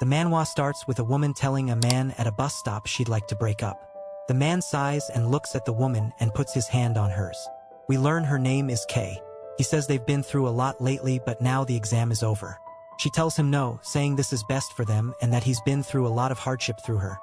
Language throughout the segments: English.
The manhwa starts with a woman telling a man at a bus stop she'd like to break up. The man sighs and looks at the woman and puts his hand on hers. We learn her name is Kay. He says they've been through a lot lately, but now the exam is over. She tells him no, saying this is best for them and that he's been through a lot of hardship through her.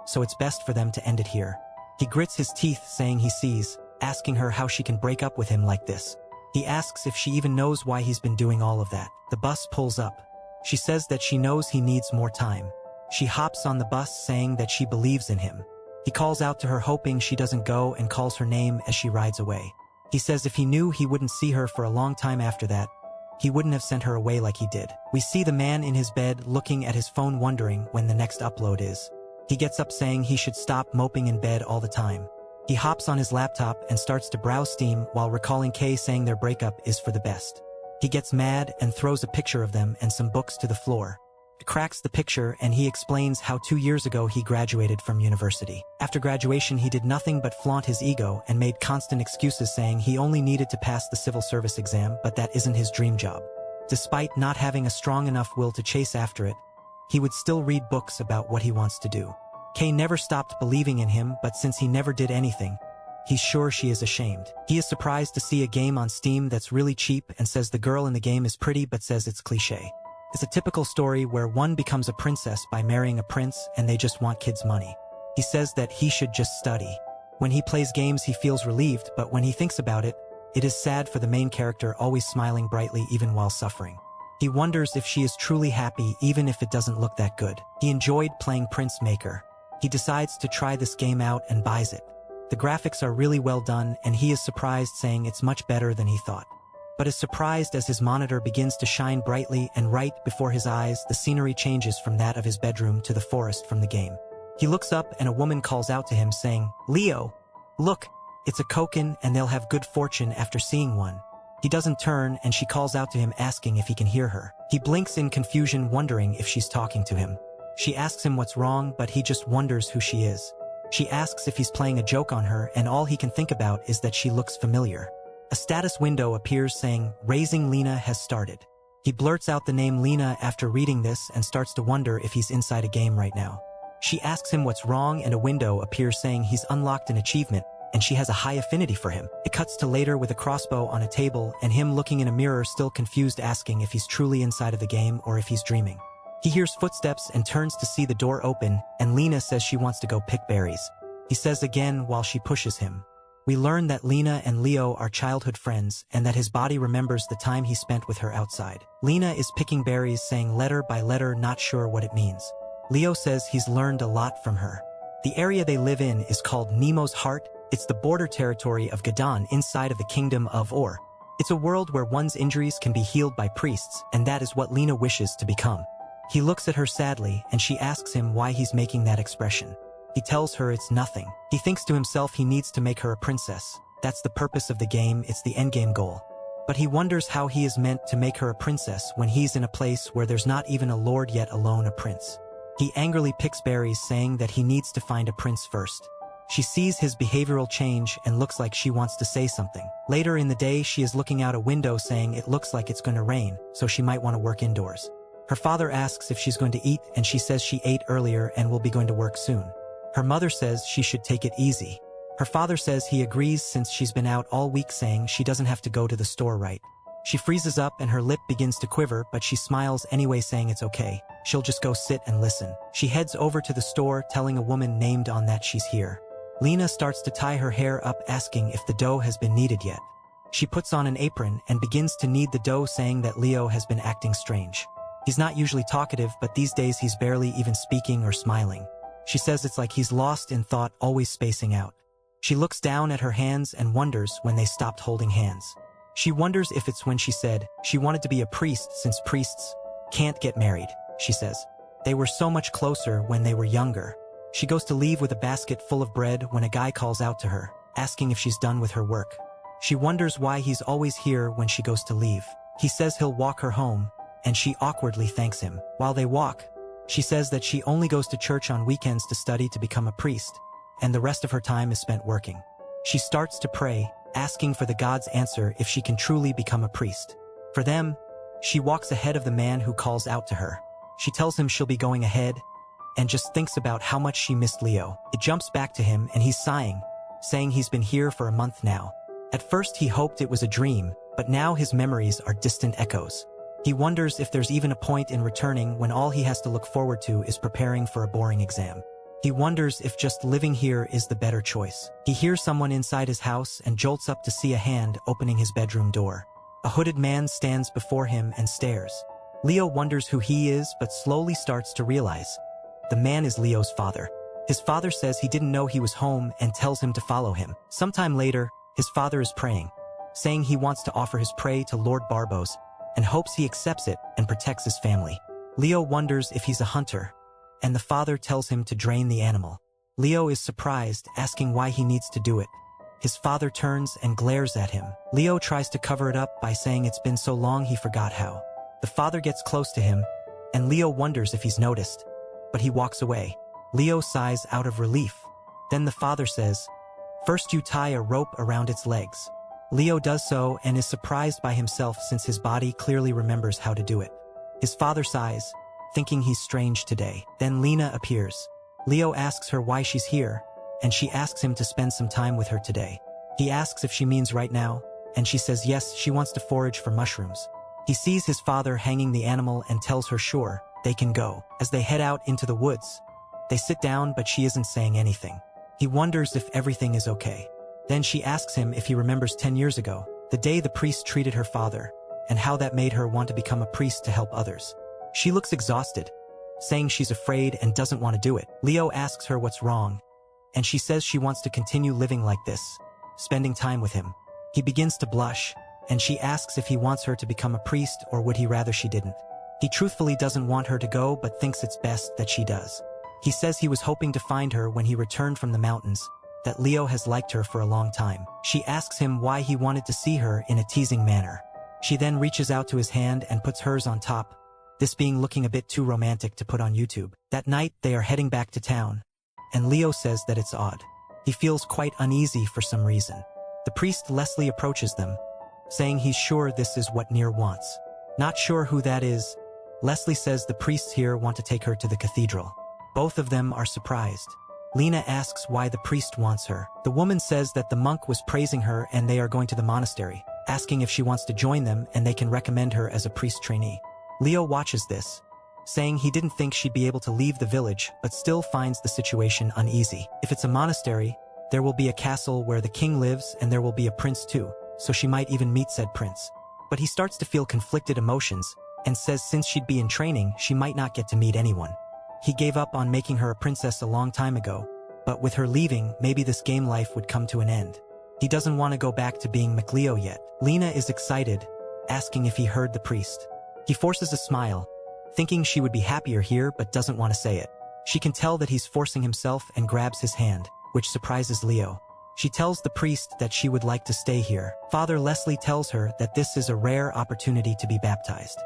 So it's best for them to end it here. He grits his teeth, saying he sees, asking her how she can break up with him like this. He asks if she even knows why he's been doing all of that. The bus pulls up. She says that she knows he needs more time. She hops on the bus, saying that she believes in him. He calls out to her, hoping she doesn't go, and calls her name as she rides away. He says if he knew he wouldn't see her for a long time after that, he wouldn't have sent her away like he did. We see the man in his bed looking at his phone, wondering when the next upload is. He gets up, saying he should stop moping in bed all the time. He hops on his laptop and starts to browse Steam while recalling Kay saying their breakup is for the best. He gets mad and throws a picture of them and some books to the floor. He cracks the picture and he explains how 2 years ago he graduated from university. After graduation, he did nothing but flaunt his ego and made constant excuses, saying he only needed to pass the civil service exam, but that isn't his dream job. Despite not having a strong enough will to chase after it, he would still read books about what he wants to do. Kay never stopped believing in him, but since he never did anything, he's sure she is ashamed. He is surprised to see a game on Steam that's really cheap and says the girl in the game is pretty, but says it's cliché. It's a typical story where one becomes a princess by marrying a prince and they just want kids' money. He says that he should just study. When he plays games, he feels relieved, but when he thinks about it, it is sad for the main character always smiling brightly even while suffering. He wonders if she is truly happy even if it doesn't look that good. He enjoyed playing Prince Maker. He decides to try this game out and buys it. The graphics are really well done and he is surprised, saying it's much better than he thought. But is surprised as his monitor begins to shine brightly and right before his eyes the scenery changes from that of his bedroom to the forest from the game. He looks up and a woman calls out to him, saying, "Leo, look, it's a koken and they'll have good fortune after seeing one." He doesn't turn and she calls out to him, asking if he can hear her. He blinks in confusion, wondering if she's talking to him. She asks him what's wrong, but he just wonders who she is. She asks if he's playing a joke on her, and all he can think about is that she looks familiar. A status window appears saying, "Raising Lena has started." He blurts out the name Lena after reading this and starts to wonder if he's inside a game right now. She asks him what's wrong and a window appears saying he's unlocked an achievement and she has a high affinity for him. It cuts to later with a crossbow on a table and him looking in a mirror, still confused, asking if he's truly inside of the game or if he's dreaming. He hears footsteps and turns to see the door open, and Lena says she wants to go pick berries. He says again while she pushes him. We learn that Lena and Leo are childhood friends and that his body remembers the time he spent with her outside. Lena is picking berries, saying letter by letter, not sure what it means. Leo says he's learned a lot from her. The area they live in is called Nemo's Heart. It's the border territory of Gadon inside of the kingdom of Or. It's a world where one's injuries can be healed by priests, and that is what Lena wishes to become. He looks at her sadly and she asks him why he's making that expression. He tells her it's nothing. He thinks to himself he needs to make her a princess. That's the purpose of the game, it's the endgame goal. But he wonders how he is meant to make her a princess when he's in a place where there's not even a lord, yet alone a prince. He angrily picks berries, saying that he needs to find a prince first. She sees his behavioral change and looks like she wants to say something. Later in the day, she is looking out a window, saying it looks like it's going to rain, so she might want to work indoors. Her father asks if she's going to eat and she says she ate earlier and will be going to work soon. Her mother says she should take it easy. Her father says he agrees since she's been out all week, saying she doesn't have to go to the store, right? She freezes up and her lip begins to quiver, but she smiles anyway, saying it's okay. She'll just go sit and listen. She heads over to the store, telling a woman named on that she's here. Lena starts to tie her hair up, asking if the dough has been kneaded yet. She puts on an apron and begins to knead the dough, saying that Leo has been acting strange. He's not usually talkative, but these days he's barely even speaking or smiling. She says it's like he's lost in thought, always spacing out. She looks down at her hands and wonders when they stopped holding hands. She wonders if it's when she said she wanted to be a priest, since priests can't get married, she says. They were so much closer when they were younger. She goes to leave with a basket full of bread when a guy calls out to her, asking if she's done with her work. She wonders why he's always here when she goes to leave. He says he'll walk her home, and she awkwardly thanks him. While they walk, she says that she only goes to church on weekends to study to become a priest, and the rest of her time is spent working. She starts to pray, asking for the God's answer if she can truly become a priest. For them, she walks ahead of the man who calls out to her. She tells him she'll be going ahead, and just thinks about how much she missed Leo. It jumps back to him and he's sighing, saying he's been here for a month now. At first he hoped it was a dream, but now his memories are distant echoes. He wonders if there's even a point in returning when all he has to look forward to is preparing for a boring exam. He wonders if just living here is the better choice. He hears someone inside his house and jolts up to see a hand opening his bedroom door. A hooded man stands before him and stares. Leo wonders who he is but slowly starts to realize. The man is Leo's father. His father says he didn't know he was home and tells him to follow him. Sometime later, his father is praying, saying he wants to offer his prey to Lord Barbos and hopes he accepts it and protects his family. Leo wonders if he's a hunter, and the father tells him to drain the animal. Leo is surprised, asking why he needs to do it. His father turns and glares at him. Leo tries to cover it up by saying it's been so long he forgot how. The father gets close to him, and Leo wonders if he's noticed, but he walks away. Leo sighs out of relief. Then the father says, "First you tie a rope around its legs." Leo does so and is surprised by himself since his body clearly remembers how to do it. His father sighs, thinking he's strange today. Then Lena appears. Leo asks her why she's here, and she asks him to spend some time with her today. He asks if she means right now, and she says yes, she wants to forage for mushrooms. He sees his father hanging the animal and tells her sure, they can go. As they head out into the woods, they sit down but she isn't saying anything. He wonders if everything is okay. Then she asks him if he remembers 10 years ago, the day the priest treated her father, and how that made her want to become a priest to help others. She looks exhausted, saying she's afraid and doesn't want to do it. Leo asks her what's wrong, and she says she wants to continue living like this, spending time with him. He begins to blush, and she asks if he wants her to become a priest or would he rather she didn't. He truthfully doesn't want her to go but thinks it's best that she does. He says he was hoping to find her when he returned from the mountains, that Leo has liked her for a long time. She asks him why he wanted to see her in a teasing manner. She then reaches out to his hand and puts hers on top, this being looking a bit too romantic to put on YouTube. That night, they are heading back to town, and Leo says that it's odd. He feels quite uneasy for some reason. The priest Leslie approaches them, saying he's sure this is what Near wants. Not sure who that is, Leslie says the priests here want to take her to the cathedral. Both of them are surprised. Lena asks why the priest wants her. The woman says that the monk was praising her and they are going to the monastery, asking if she wants to join them and they can recommend her as a priest trainee. Leo watches this, saying he didn't think she'd be able to leave the village but still finds the situation uneasy. If it's a monastery, there will be a castle where the king lives and there will be a prince too, so she might even meet said prince. But he starts to feel conflicted emotions and says since she'd be in training, she might not get to meet anyone. He gave up on making her a princess a long time ago, but with her leaving, maybe this game life would come to an end. He doesn't want to go back to being McLeo yet. Lena is excited, asking if he heard the priest. He forces a smile, thinking she would be happier here but doesn't want to say it. She can tell that he's forcing himself and grabs his hand, which surprises Leo. She tells the priest that she would like to stay here. Father Leslie tells her that this is a rare opportunity to be baptized.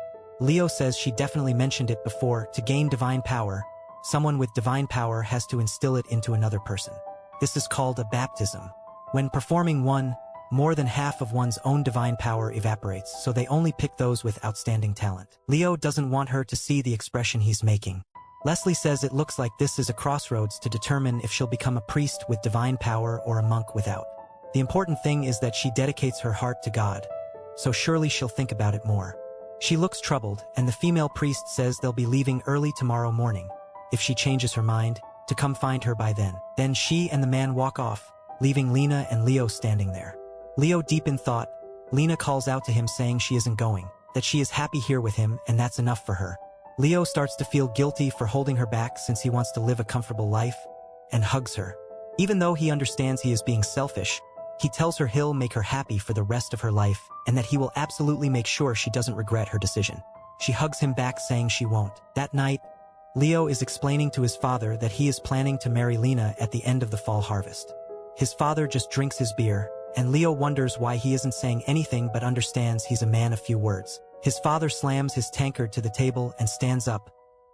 Leo says she definitely mentioned it before. To gain divine power, someone with divine power has to instill it into another person. This is called a baptism. When performing one, more than half of one's own divine power evaporates, so they only pick those with outstanding talent. Leo doesn't want her to see the expression he's making. Leslie says it looks like this is a crossroads to determine if she'll become a priest with divine power or a monk without. The important thing is that she dedicates her heart to God, so surely she'll think about it more. She looks troubled, and the female priest says they'll be leaving early tomorrow morning, if she changes her mind, to come find her by then. Then she and the man walk off, leaving Lena and Leo standing there. Leo deep in thought, Lena calls out to him saying she isn't going, that she is happy here with him and that's enough for her. Leo starts to feel guilty for holding her back since he wants to live a comfortable life, and hugs her. Even though he understands he is being selfish, he tells her he'll make her happy for the rest of her life and that he will absolutely make sure she doesn't regret her decision. She hugs him back saying she won't. That night, Leo is explaining to his father that he is planning to marry Lena at the end of the fall harvest. His father just drinks his beer, and Leo wonders why he isn't saying anything but understands he's a man of few words. His father slams his tankard to the table and stands up,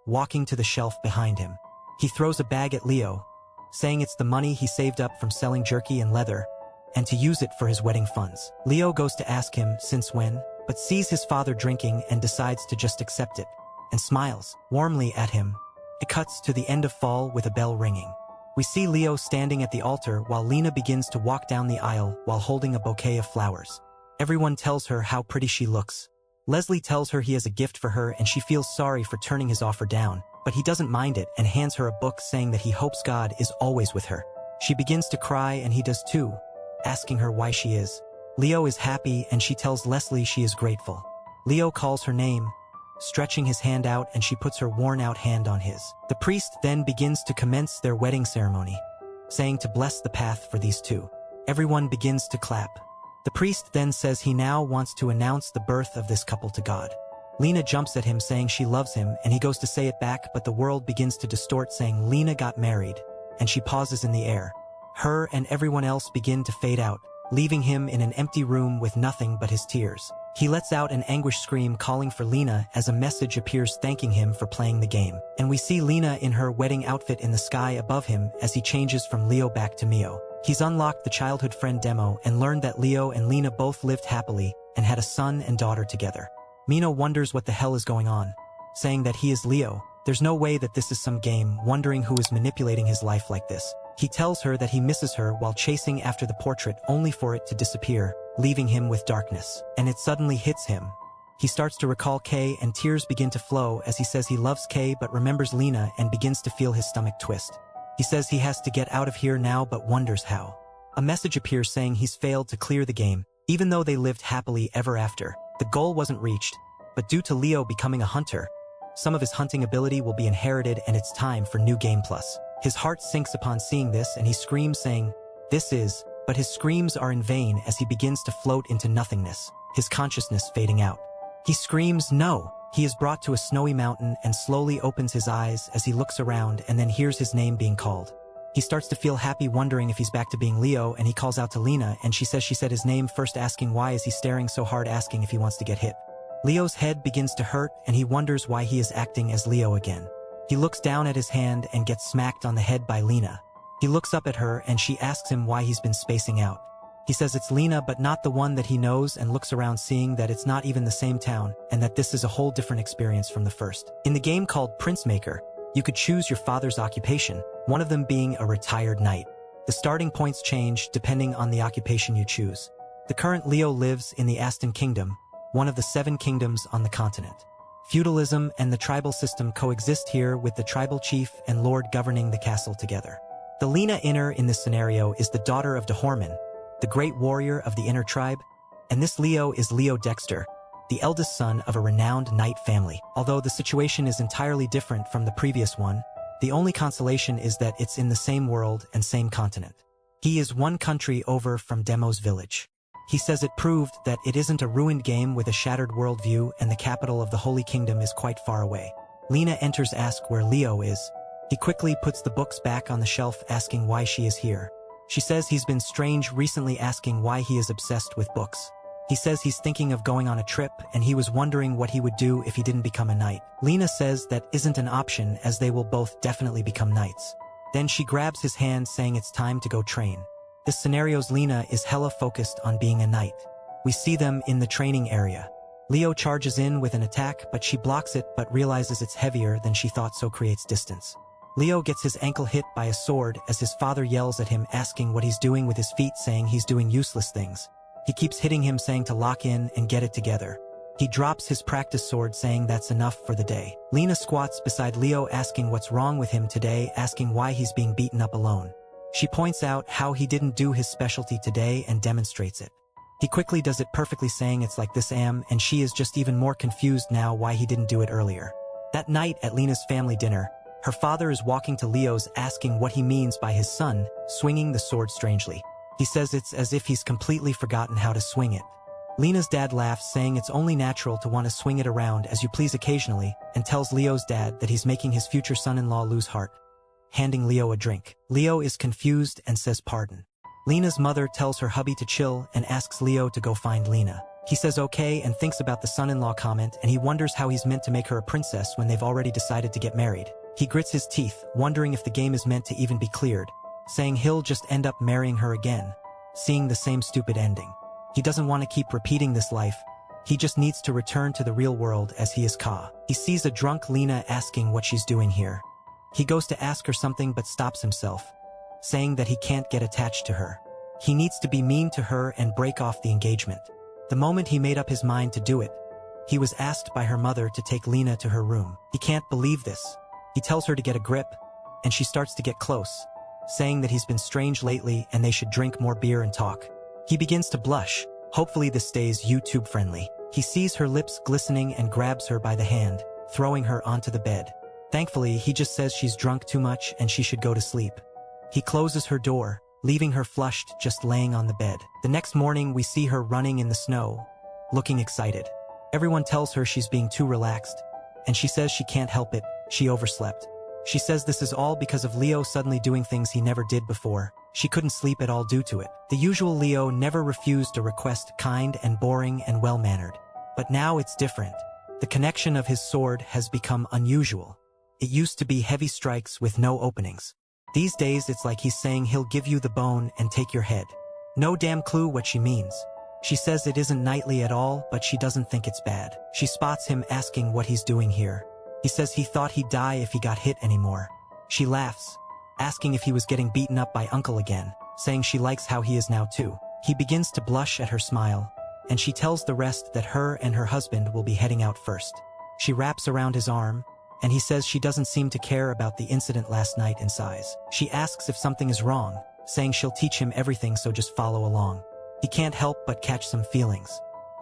walking to the shelf behind him. He throws a bag at Leo, saying it's the money he saved up from selling jerky and leather, and to use it for his wedding funds. Leo goes to ask him since when, but sees his father drinking and decides to just accept it, and smiles warmly at him. It cuts to the end of fall with a bell ringing. We see Leo standing at the altar while Lena begins to walk down the aisle while holding a bouquet of flowers. Everyone tells her how pretty she looks. Leslie tells her he has a gift for her and she feels sorry for turning his offer down, but he doesn't mind it and hands her a book saying that he hopes God is always with her. She begins to cry and he does too, asking her why she is. Leo is happy and she tells Leslie she is grateful. Leo calls her name, stretching his hand out, and she puts her worn-out hand on his. The priest then begins to commence their wedding ceremony, saying to bless the path for these two. Everyone begins to clap. The priest then says he now wants to announce the birth of this couple to God. Lena jumps at him saying she loves him, and he goes to say it back, but the world begins to distort saying Lena got married, and she pauses in the air. Her and everyone else begin to fade out, leaving him in an empty room with nothing but his tears. He lets out an anguished scream calling for Lena as a message appears thanking him for playing the game. And we see Lena in her wedding outfit in the sky above him as he changes from Leo back to Mio. He's unlocked the childhood friend demo and learned that Leo and Lena both lived happily and had a son and daughter together. Mino wonders what the hell is going on, saying that he is Leo. There's no way that this is some game, wondering who is manipulating his life like this. He tells her that he misses her while chasing after the portrait only for it to disappear, leaving him with darkness. And it suddenly hits him. He starts to recall Kay and tears begin to flow as he says he loves Kay but remembers Lena and begins to feel his stomach twist. He says he has to get out of here now but wonders how. A message appears saying he's failed to clear the game, even though they lived happily ever after. The goal wasn't reached, but due to Leo becoming a hunter, some of his hunting ability will be inherited and it's time for New Game Plus. His heart sinks upon seeing this and he screams saying, "This is," but his screams are in vain as he begins to float into nothingness, his consciousness fading out. He screams, "No!" He is brought to a snowy mountain and slowly opens his eyes as he looks around and then hears his name being called. He starts to feel happy wondering if he's back to being Leo and he calls out to Lena and she said his name first asking why is he staring so hard asking if he wants to get hit. Leo's head begins to hurt and he wonders why he is acting as Leo again. He looks down at his hand and gets smacked on the head by Lena. He looks up at her and she asks him why he's been spacing out. He says it's Lena but not the one that he knows and looks around seeing that it's not even the same town and that this is a whole different experience from the first. In the game called Prince Maker, you could choose your father's occupation, one of them being a retired knight. The starting points change depending on the occupation you choose. The current Leo lives in the Aston Kingdom, one of the 7 kingdoms on the continent. Feudalism and the tribal system coexist here with the tribal chief and lord governing the castle together. The Lena Inner in this scenario is the daughter of Dahorman, the great warrior of the Inner tribe, and this Leo is Leo Dexter, the eldest son of a renowned knight family. Although the situation is entirely different from the previous one, the only consolation is that it's in the same world and same continent. He is one country over from Demo's village. He says it proved that it isn't a ruined game with a shattered worldview and the capital of the Holy Kingdom is quite far away. Lena enters ask where Leo is. He quickly puts the books back on the shelf asking why she is here. She says he's been strange recently asking why he is obsessed with books. He says he's thinking of going on a trip and he was wondering what he would do if he didn't become a knight. Lena says that isn't an option as they will both definitely become knights. Then she grabs his hand saying it's time to go train. This scenario's Lena is hella focused on being a knight. We see them in the training area. Leo charges in with an attack but she blocks it but realizes it's heavier than she thought so creates distance. Leo gets his ankle hit by a sword as his father yells at him asking what he's doing with his feet saying he's doing useless things. He keeps hitting him saying to lock in and get it together. He drops his practice sword saying that's enough for the day. Lena squats beside Leo asking what's wrong with him today, asking why he's being beaten up alone. She points out how he didn't do his specialty today and demonstrates it. He quickly does it perfectly saying it's like this and she is just even more confused now why he didn't do it earlier. That night at Lena's family dinner, her father is walking to Leo's asking what he means by his son swinging the sword strangely. He says it's as if he's completely forgotten how to swing it. Lena's dad laughs saying it's only natural to want to swing it around as you please occasionally and tells Leo's dad that he's making his future son-in-law lose heart, handing Leo a drink. Leo is confused and says pardon. Lena's mother tells her hubby to chill and asks Leo to go find Lena. He says okay and thinks about the son-in-law comment and he wonders how he's meant to make her a princess when they've already decided to get married. He grits his teeth, wondering if the game is meant to even be cleared, saying he'll just end up marrying her again, seeing the same stupid ending. He doesn't want to keep repeating this life, He just needs to return to the real world as he is Ka. He sees a drunk Lena asking what she's doing here. He goes to ask her something but stops himself, saying that he can't get attached to her. He needs to be mean to her and break off the engagement. The moment he made up his mind to do it, he was asked by her mother to take Lena to her room. He can't believe this. He tells her to get a grip, and she starts to get close, saying that he's been strange lately and they should drink more beer and talk. He begins to blush. Hopefully this stays YouTube friendly. He sees her lips glistening and grabs her by the hand, throwing her onto the bed. Thankfully, he just says she's drunk too much and she should go to sleep. He closes her door, leaving her flushed just laying on the bed. The next morning, we see her running in the snow, looking excited. Everyone tells her she's being too relaxed, and she says she can't help it, she overslept. She says this is all because of Leo suddenly doing things he never did before. She couldn't sleep at all due to it. The usual Leo never refused a request, kind and boring and well-mannered. But now it's different. The connection of his sword has become unusual. It used to be heavy strikes with no openings. These days it's like he's saying he'll give you the bone and take your head. No damn clue what she means. She says it isn't knightly at all, but she doesn't think it's bad. She spots him asking what he's doing here. He says he thought he'd die if he got hit anymore. She laughs, asking if he was getting beaten up by Uncle again, saying she likes how he is now too. He begins to blush at her smile, and she tells the rest that her and her husband will be heading out first. She wraps around his arm, and he says she doesn't seem to care about the incident last night in size. She asks if something is wrong, saying she'll teach him everything so just follow along. He can't help but catch some feelings.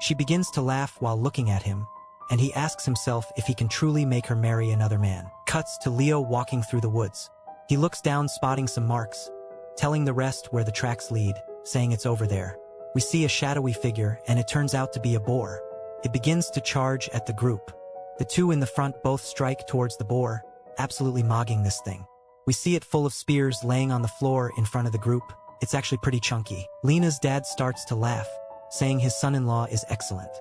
She begins to laugh while looking at him, and he asks himself if he can truly make her marry another man. Cuts to Leo walking through the woods. He looks down, spotting some marks, telling the rest where the tracks lead, saying it's over there. We see a shadowy figure, and it turns out to be a boar. It begins to charge at the group. The two in the front both strike towards the boar, absolutely mogging this thing. We see it full of spears laying on the floor in front of the group. It's actually pretty chunky. Lena's dad starts to laugh, saying his son-in-law is excellent.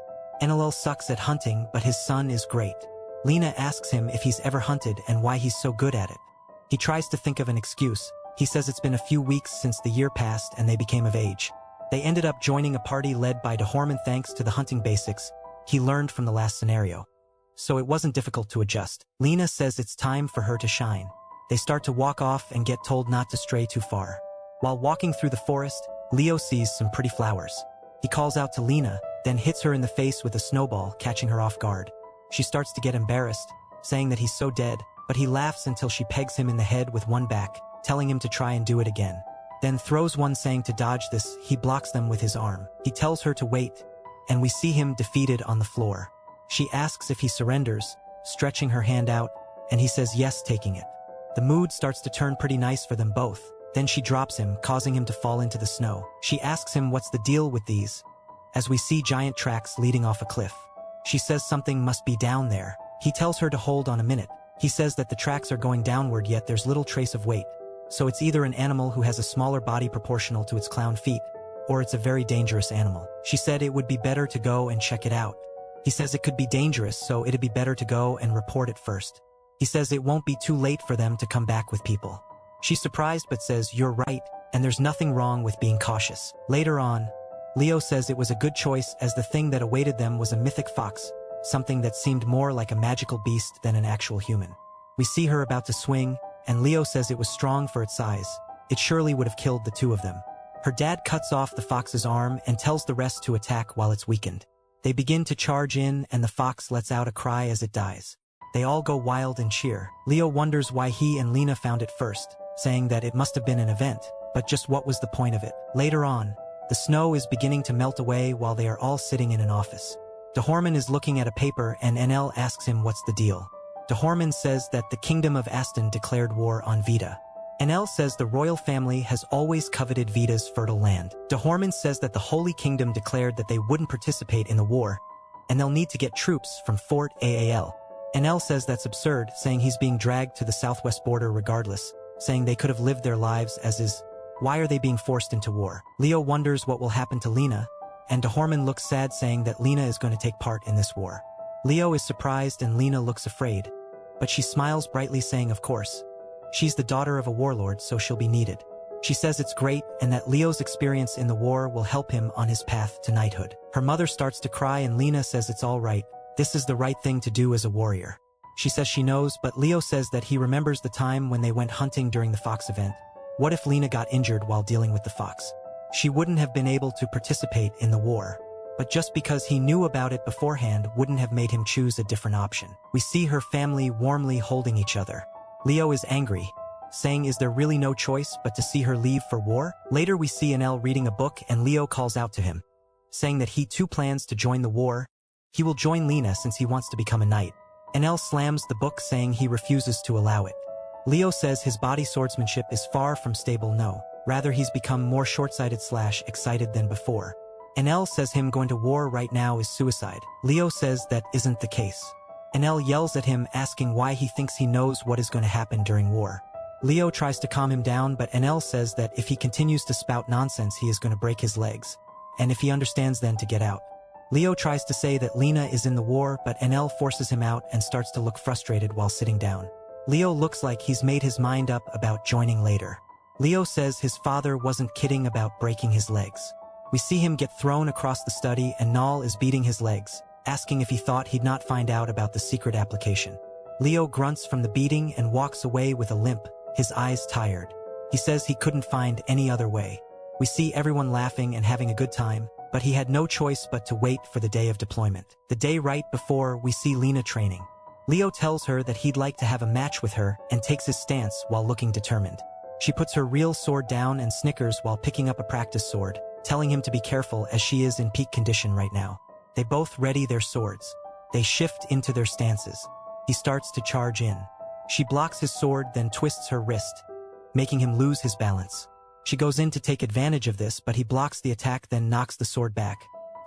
NLL sucks at hunting, but his son is great. Lena asks him if he's ever hunted and why he's so good at it. He tries to think of an excuse. He says it's been a few weeks since the year passed and they became of age. They ended up joining a party led by Dahorman thanks to the hunting basics he learned from the last scenario. So it wasn't difficult to adjust. Lena says it's time for her to shine. They start to walk off and get told not to stray too far. While walking through the forest, Leo sees some pretty flowers. He calls out to Lena, then hits her in the face with a snowball, catching her off guard. She starts to get embarrassed, saying that he's so dead, but he laughs until she pegs him in the head with one back, telling him to try and do it again. Then throws one, saying to dodge this. He blocks them with his arm. He tells her to wait, and we see him defeated on the floor. She asks if he surrenders, stretching her hand out, and he says yes, taking it. The mood starts to turn pretty nice for them both. Then she drops him, causing him to fall into the snow. She asks him what's the deal with these, as we see giant tracks leading off a cliff. She says something must be down there. He tells her to hold on a minute. He says that the tracks are going downward, yet there's little trace of weight. So it's either an animal who has a smaller body proportional to its clown feet, or it's a very dangerous animal. She said it would be better to go and check it out. He says it could be dangerous, so it'd be better to go and report it first. He says it won't be too late for them to come back with people. She's surprised but says, "You're right, and there's nothing wrong with being cautious." Later on, Leo says it was a good choice as the thing that awaited them was a mythic fox, something that seemed more like a magical beast than an actual human. We see her about to swing, and Leo says it was strong for its size. It surely would have killed the two of them. Her dad cuts off the fox's arm and tells the rest to attack while it's weakened. They begin to charge in, and the fox lets out a cry as it dies. They all go wild and cheer. Leo wonders why he and Lena found it first, saying that it must have been an event, but just what was the point of it? Later on, the snow is beginning to melt away while they are all sitting in an office. Dahorman is looking at a paper and NL asks him what's the deal. Dahorman says that the Kingdom of Aston declared war on Vita. NL says the royal family has always coveted Vita's fertile land. Dahorman says that the Holy Kingdom declared that they wouldn't participate in the war, and they'll need to get troops from Fort Aal. NL says that's absurd, saying he's being dragged to the southwest border regardless, saying they could have lived their lives as is. Why are they being forced into war? Leo wonders what will happen to Lena, and Dahorman looks sad, saying that Lena is going to take part in this war. Leo is surprised and Lena looks afraid, but she smiles brightly, saying of course. She's the daughter of a warlord, so she'll be needed. She says it's great and that Leo's experience in the war will help him on his path to knighthood. Her mother starts to cry and Lena says it's all right. This is the right thing to do as a warrior. She says she knows, but Leo says that he remembers the time when they went hunting during the fox event. What if Lena got injured while dealing with the fox? She wouldn't have been able to participate in the war. But just because he knew about it beforehand wouldn't have made him choose a different option. We see her family warmly holding each other. Leo is angry, saying is there really no choice but to see her leave for war? Later we see Anel reading a book and Leo calls out to him, saying that he too plans to join the war. He will join Lena since he wants to become a knight. Anel slams the book saying he refuses to allow it. Leo says his body swordsmanship is far from stable. No, rather he's become more short-sighted / excited than before. Anel says him going to war right now is suicide. Leo says that isn't the case. Anel yells at him asking why he thinks he knows what is going to happen during war. Leo tries to calm him down, but Anel says that if he continues to spout nonsense he is going to break his legs. And if he understands then to get out. Leo tries to say that Lena is in the war, but Anel forces him out and starts to look frustrated while sitting down. Leo looks like he's made his mind up about joining later. Leo says his father wasn't kidding about breaking his legs. We see him get thrown across the study and Nal is beating his legs, asking if he thought he'd not find out about the secret application. Leo grunts from the beating and walks away with a limp, his eyes tired. He says he couldn't find any other way. We see everyone laughing and having a good time, but he had no choice but to wait for the day of deployment. The day right before, we see Lena training. Leo tells her that he'd like to have a match with her and takes his stance while looking determined. She puts her real sword down and snickers while picking up a practice sword, telling him to be careful as she is in peak condition right now. They both ready their swords. They shift into their stances. He starts to charge in. She blocks his sword, then twists her wrist, making him lose his balance. She goes in to take advantage of this, but he blocks the attack, then knocks the sword back,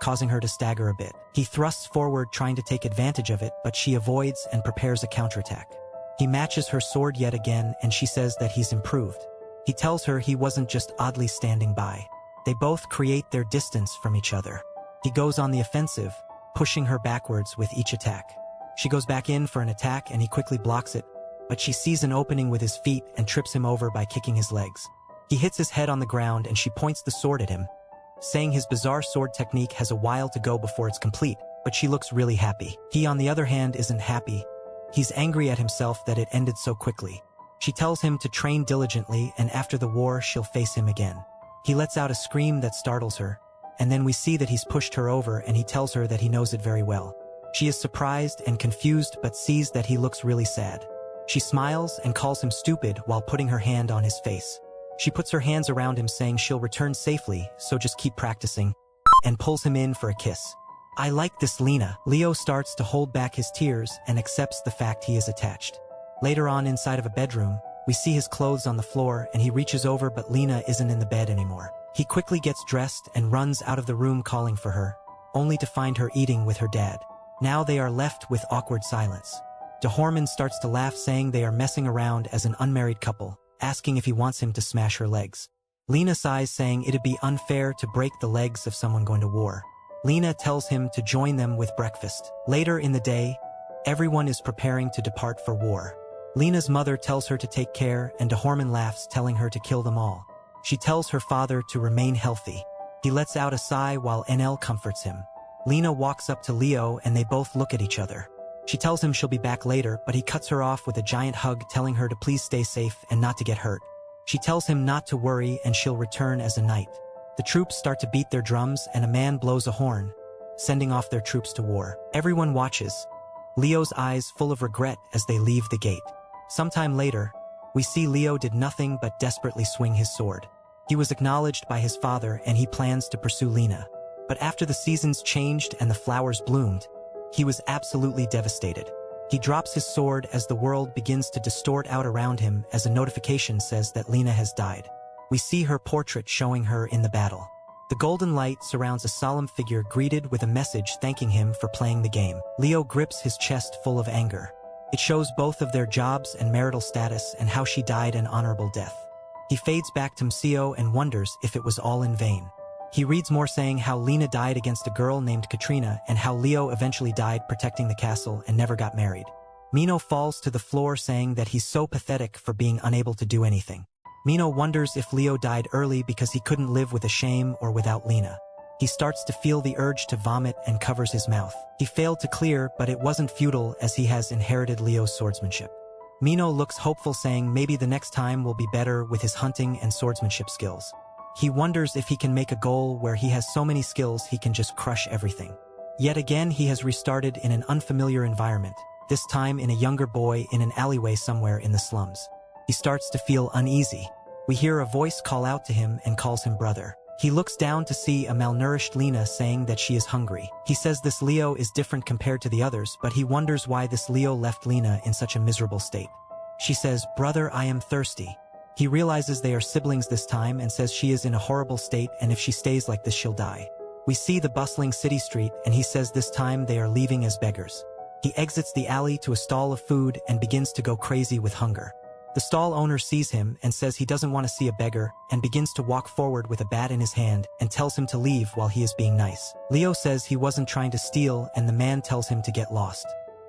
causing her to stagger a bit. He thrusts forward trying to take advantage of it, but she avoids and prepares a counterattack. He matches her sword yet again and she says that he's improved. He tells her he wasn't just oddly standing by. They both create their distance from each other. He goes on the offensive, pushing her backwards with each attack. She goes back in for an attack and he quickly blocks it, but she sees an opening with his feet and trips him over by kicking his legs. He hits his head on the ground and she points the sword at him, saying his bizarre sword technique has a while to go before it's complete, but she looks really happy. He, on the other hand, isn't happy. He's angry at himself that it ended so quickly. She tells him to train diligently and after the war she'll face him again. He lets out a scream that startles her, and then we see that he's pushed her over and he tells her that he knows it very well. She is surprised and confused but sees that he looks really sad. She smiles and calls him stupid while putting her hand on his face. She puts her hands around him saying she'll return safely, so just keep practicing, and pulls him in for a kiss. I like this, Lena. Leo starts to hold back his tears and accepts the fact he is attached. Later on, inside of a bedroom, we see his clothes on the floor and he reaches over, but Lena isn't in the bed anymore. He quickly gets dressed and runs out of the room calling for her, only to find her eating with her dad. Now they are left with awkward silence. Dahorman starts to laugh, saying they are messing around as an unmarried couple, asking if he wants him to smash her legs. Lena sighs, saying it'd be unfair to break the legs of someone going to war. Lena tells him to join them with breakfast. Later in the day, everyone is preparing to depart for war. Lena's mother tells her to take care and Dahorman laughs, telling her to kill them all. She tells her father to remain healthy. He lets out a sigh while Enel comforts him. Lena walks up to Leo and they both look at each other. She tells him she'll be back later, but he cuts her off with a giant hug, telling her to please stay safe and not to get hurt. She tells him not to worry and she'll return as a knight. The troops start to beat their drums and a man blows a horn, sending off their troops to war. Everyone watches, Leo's eyes full of regret as they leave the gate. Sometime later, we see Leo did nothing but desperately swing his sword. He was acknowledged by his father and he plans to pursue Lena. But after the seasons changed and the flowers bloomed, he was absolutely devastated. He drops his sword as the world begins to distort out around him as a notification says that Lena has died. We see her portrait showing her in the battle. The golden light surrounds a solemn figure greeted with a message thanking him for playing the game. Leo grips his chest full of anger. It shows both of their jobs and marital status and how she died an honorable death. He fades back to Msio and wonders if it was all in vain. He reads more, saying how Lena died against a girl named Katrina and how Leo eventually died protecting the castle and never got married. Mino falls to the floor saying that he's so pathetic for being unable to do anything. Mino wonders if Leo died early because he couldn't live with a shame or without Lena. He starts to feel the urge to vomit and covers his mouth. He failed to clear, but it wasn't futile as he has inherited Leo's swordsmanship. Mino looks hopeful, saying maybe the next time will be better with his hunting and swordsmanship skills. He wonders if he can make a goal where he has so many skills he can just crush everything. Yet again he has restarted in an unfamiliar environment, this time in a younger boy in an alleyway somewhere in the slums. He starts to feel uneasy. We hear a voice call out to him and calls him brother. He looks down to see a malnourished Lena saying that she is hungry. He says this Leo is different compared to the others, but he wonders why this Leo left Lena in such a miserable state. She says, "Brother, I am thirsty." He realizes they are siblings this time and says she is in a horrible state and if she stays like this she'll die. We see the bustling city street and he says this time they are leaving as beggars. He exits the alley to a stall of food and begins to go crazy with hunger. The stall owner sees him and says he doesn't want to see a beggar and begins to walk forward with a bat in his hand and tells him to leave while he is being nice. Leo says he wasn't trying to steal and the man tells him to get lost.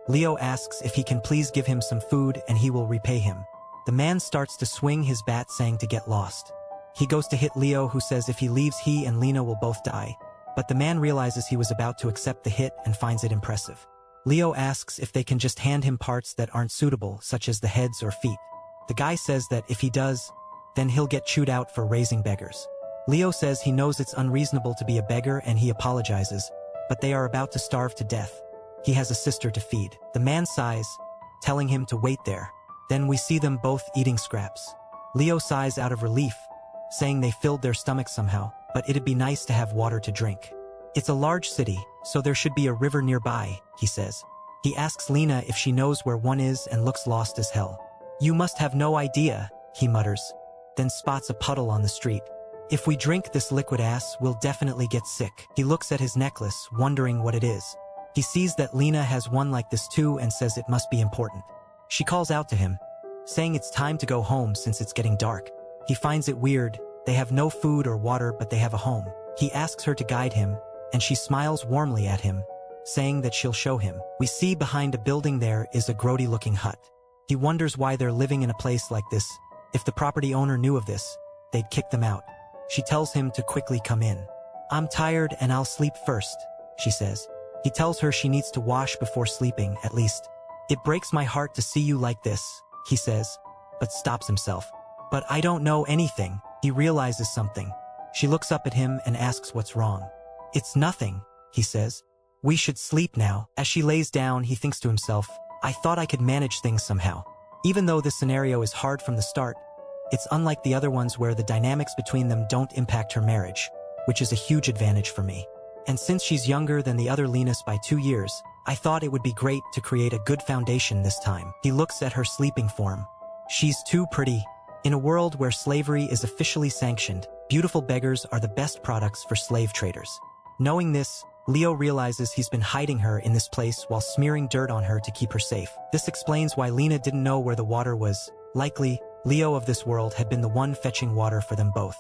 Leo asks if he can please give him some food and he will repay him. The man starts to swing his bat saying to get lost. He goes to hit Leo, who says if he leaves he and Lena will both die. But the man realizes he was about to accept the hit and finds it impressive. Leo asks if they can just hand him parts that aren't suitable, such as the heads or feet. The guy says that if he does, then he'll get chewed out for raising beggars. Leo says he knows it's unreasonable to be a beggar and he apologizes, but they are about to starve to death. He has a sister to feed. The man sighs, telling him to wait there. Then we see them both eating scraps. Leo sighs out of relief, saying they filled their stomachs somehow, but it'd be nice to have water to drink. It's a large city, so there should be a river nearby, he says. He asks Lena if she knows where one is and looks lost as hell. You must have no idea, he mutters, then spots a puddle on the street. If we drink this liquid ass, we'll definitely get sick. He looks at his necklace, wondering what it is. He sees that Lena has one like this too and says it must be important. She calls out to him, saying it's time to go home since it's getting dark. He finds it weird. They have no food or water, but they have a home. He asks her to guide him, and she smiles warmly at him, saying that she'll show him. We see behind a building there is a grody-looking hut. He wonders why they're living in a place like this. If the property owner knew of this, they'd kick them out. She tells him to quickly come in. I'm tired and I'll sleep first, she says. He tells her she needs to wash before sleeping, at least. It breaks my heart to see you like this, he says, but stops himself. But I don't know anything. He realizes something. She looks up at him and asks what's wrong. It's nothing, he says. We should sleep now. As she lays down, he thinks to himself, I thought I could manage things somehow. Even though this scenario is hard from the start, it's unlike the other ones where the dynamics between them don't impact her marriage, which is a huge advantage for me. And since she's younger than the other Lenas by 2 years, I thought it would be great to create a good foundation this time. He looks at her sleeping form. She's too pretty. In a world where slavery is officially sanctioned, beautiful beggars are the best products for slave traders. Knowing this, Leo realizes he's been hiding her in this place while smearing dirt on her to keep her safe. This explains why Lena didn't know where the water was. Likely, Leo of this world had been the one fetching water for them both.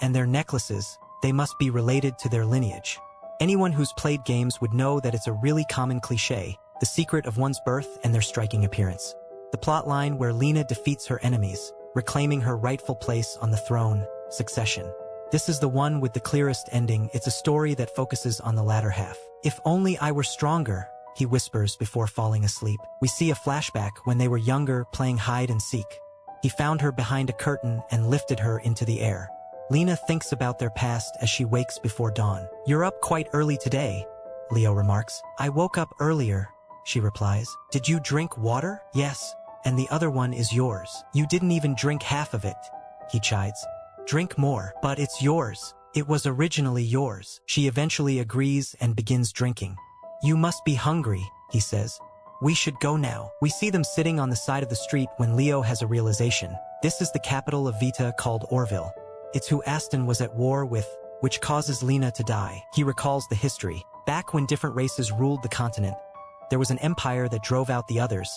And their necklaces, they must be related to their lineage. Anyone who's played games would know that it's a really common cliché, the secret of one's birth and their striking appearance. The plotline where Lena defeats her enemies, reclaiming her rightful place on the throne, Succession. This is the one with the clearest ending. It's a story that focuses on the latter half. If only I were stronger, he whispers before falling asleep. We see a flashback when they were younger playing hide and seek. He found her behind a curtain and lifted her into the air. Lena thinks about their past as she wakes before dawn. You're up quite early today, Leo remarks. I woke up earlier, she replies. Did you drink water? Yes, and the other one is yours. You didn't even drink half of it, he chides. Drink more, but it's yours. It was originally yours. She eventually agrees and begins drinking. You must be hungry, he says. We should go now. We see them sitting on the side of the street when Leo has a realization. This is the capital of Vita called Orville. It's who Aston was at war with, which causes Lena to die. He recalls the history. Back when different races ruled the continent, there was an empire that drove out the others,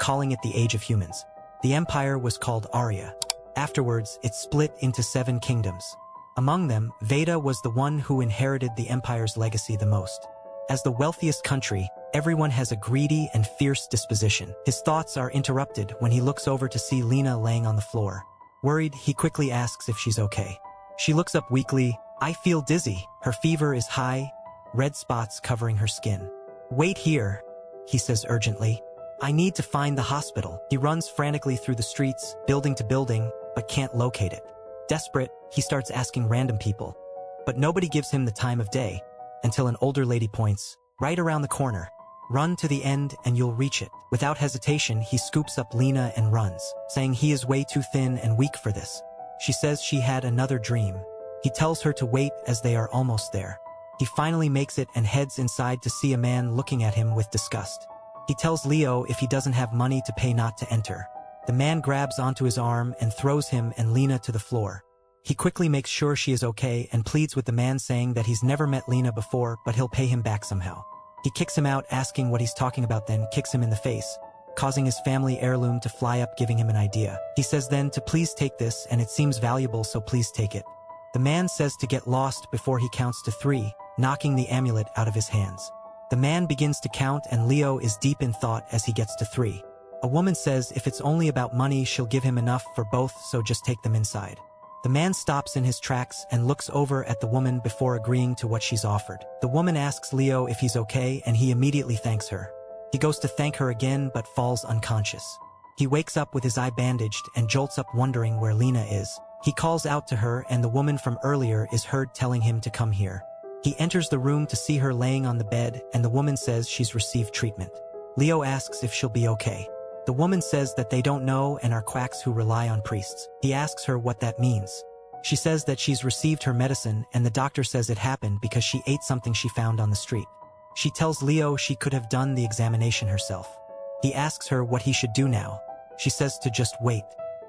calling it the Age of Humans. The empire was called Arya. Afterwards, it split into 7 kingdoms. Among them, Veda was the one who inherited the empire's legacy the most. As the wealthiest country, everyone has a greedy and fierce disposition. His thoughts are interrupted when he looks over to see Lena laying on the floor. Worried, he quickly asks if she's okay. She looks up weakly. I feel dizzy. Her fever is high, red spots covering her skin. Wait here, he says urgently. I need to find the hospital. He runs frantically through the streets, building to building, but can't locate it. Desperate, he starts asking random people. But nobody gives him the time of day, until an older lady points, right around the corner. Run to the end and you'll reach it. Without hesitation, he scoops up Lena and runs, saying he is way too thin and weak for this. She says she had another dream. He tells her to wait as they are almost there. He finally makes it and heads inside to see a man looking at him with disgust. He tells Leo if he doesn't have money to pay not to enter. The man grabs onto his arm and throws him and Lena to the floor. He quickly makes sure she is okay and pleads with the man, saying that he's never met Lena before, but he'll pay him back somehow. He kicks him out, asking what he's talking about, then kicks him in the face, causing his family heirloom to fly up, giving him an idea. He says then to please take this, and it seems valuable, so please take it. The man says to get lost before he counts to 3, knocking the amulet out of his hands. The man begins to count and Leo is deep in thought as he gets to 3. A woman says if it's only about money she'll give him enough for both, so just take them inside. The man stops in his tracks and looks over at the woman before agreeing to what she's offered. The woman asks Leo if he's okay and he immediately thanks her. He goes to thank her again but falls unconscious. He wakes up with his eye bandaged and jolts up wondering where Lena is. He calls out to her and the woman from earlier is heard telling him to come here. He enters the room to see her laying on the bed and the woman says she's received treatment. Leo asks if she'll be okay. The woman says that they don't know and are quacks who rely on priests. He asks her what that means. She says that she's received her medicine and the doctor says it happened because she ate something she found on the street. She tells Leo she could have done the examination herself. He asks her what he should do now. She says to just wait.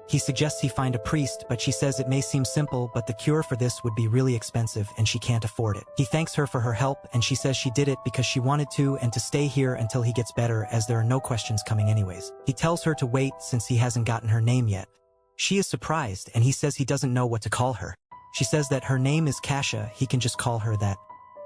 He suggests he find a priest, but she says it may seem simple, but the cure for this would be really expensive and she can't afford it. He thanks her for her help and she says she did it because she wanted to and to stay here until he gets better, as there are no questions coming anyways. He tells her to wait since he hasn't gotten her name yet. She is surprised and he says he doesn't know what to call her. She says that her name is Kasha, he can just call her that.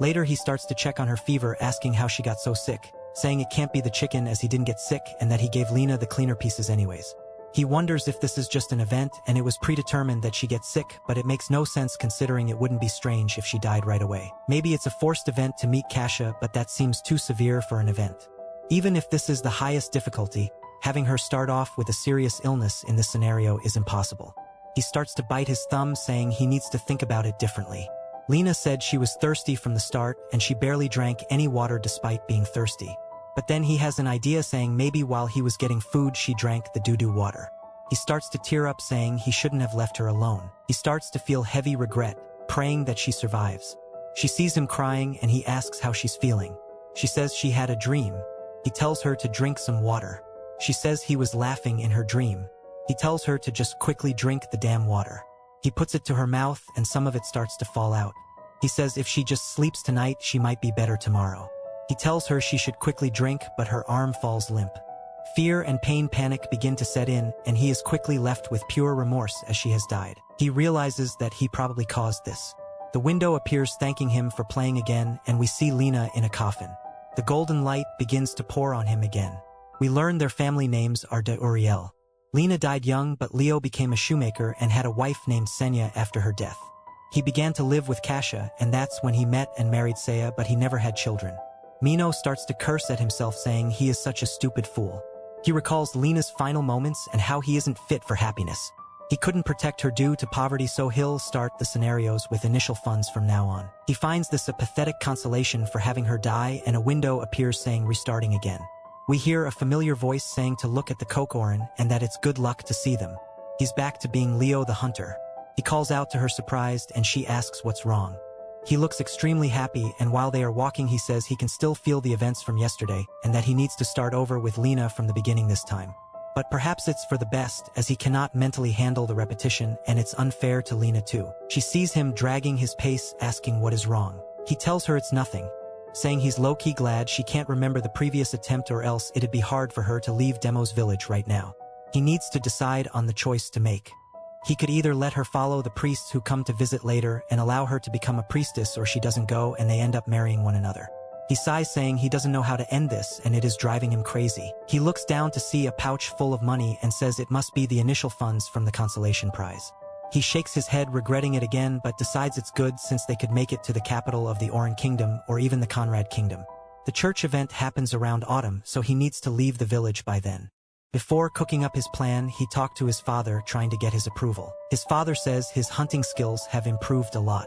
Later he starts to check on her fever, asking how she got so sick, saying it can't be the chicken as he didn't get sick and that he gave Lena the cleaner pieces anyways. He wonders if this is just an event and it was predetermined that she gets sick, but it makes no sense considering it wouldn't be strange if she died right away. Maybe it's a forced event to meet Kasha, but that seems too severe for an event. Even if this is the highest difficulty, having her start off with a serious illness in this scenario is impossible. He starts to bite his thumb, saying he needs to think about it differently. Lena said she was thirsty from the start and she barely drank any water despite being thirsty. But then he has an idea, saying maybe while he was getting food she drank the doo-doo water. He starts to tear up, saying he shouldn't have left her alone. He starts to feel heavy regret, praying that she survives. She sees him crying and he asks how she's feeling. She says she had a dream. He tells her to drink some water. She says he was laughing in her dream. He tells her to just quickly drink the damn water. He puts it to her mouth and some of it starts to fall out. He says if she just sleeps tonight she might be better tomorrow. He tells her she should quickly drink, but her arm falls limp. Fear and panic begin to set in, and he is quickly left with pure remorse as she has died. He realizes that he probably caused this. The window appears thanking him for playing again, and we see Lena in a coffin. The golden light begins to pour on him again. We learn their family names are de Uriel. Lena died young, but Leo became a shoemaker and had a wife named Senya after her death. He began to live with Kasha, and that's when he met and married Saya, but he never had children. Mino starts to curse at himself, saying he is such a stupid fool. He recalls Lena's final moments and how he isn't fit for happiness. He couldn't protect her due to poverty, so he'll start the scenarios with initial funds from now on. He finds this a pathetic consolation for having her die, and a window appears saying restarting again. We hear a familiar voice saying to look at the Kokorin and that it's good luck to see them. He's back to being Leo the hunter. He calls out to her surprised and she asks what's wrong. He looks extremely happy, and while they are walking he says he can still feel the events from yesterday and that he needs to start over with Lena from the beginning this time. But perhaps it's for the best, as he cannot mentally handle the repetition, and it's unfair to Lena too. She sees him dragging his pace, asking what is wrong. He tells her it's nothing, saying he's low-key glad she can't remember the previous attempt or else it'd be hard for her to leave Demo's village right now. He needs to decide on the choice to make. He could either let her follow the priests who come to visit later and allow her to become a priestess, or she doesn't go and they end up marrying one another. He sighs saying he doesn't know how to end this and it is driving him crazy. He looks down to see a pouch full of money and says it must be the initial funds from the consolation prize. He shakes his head regretting it again but decides it's good since they could make it to the capital of the Oran Kingdom or even the Conrad Kingdom. The church event happens around autumn, so he needs to leave the village by then. Before cooking up his plan, he talked to his father trying to get his approval. His father says his hunting skills have improved a lot.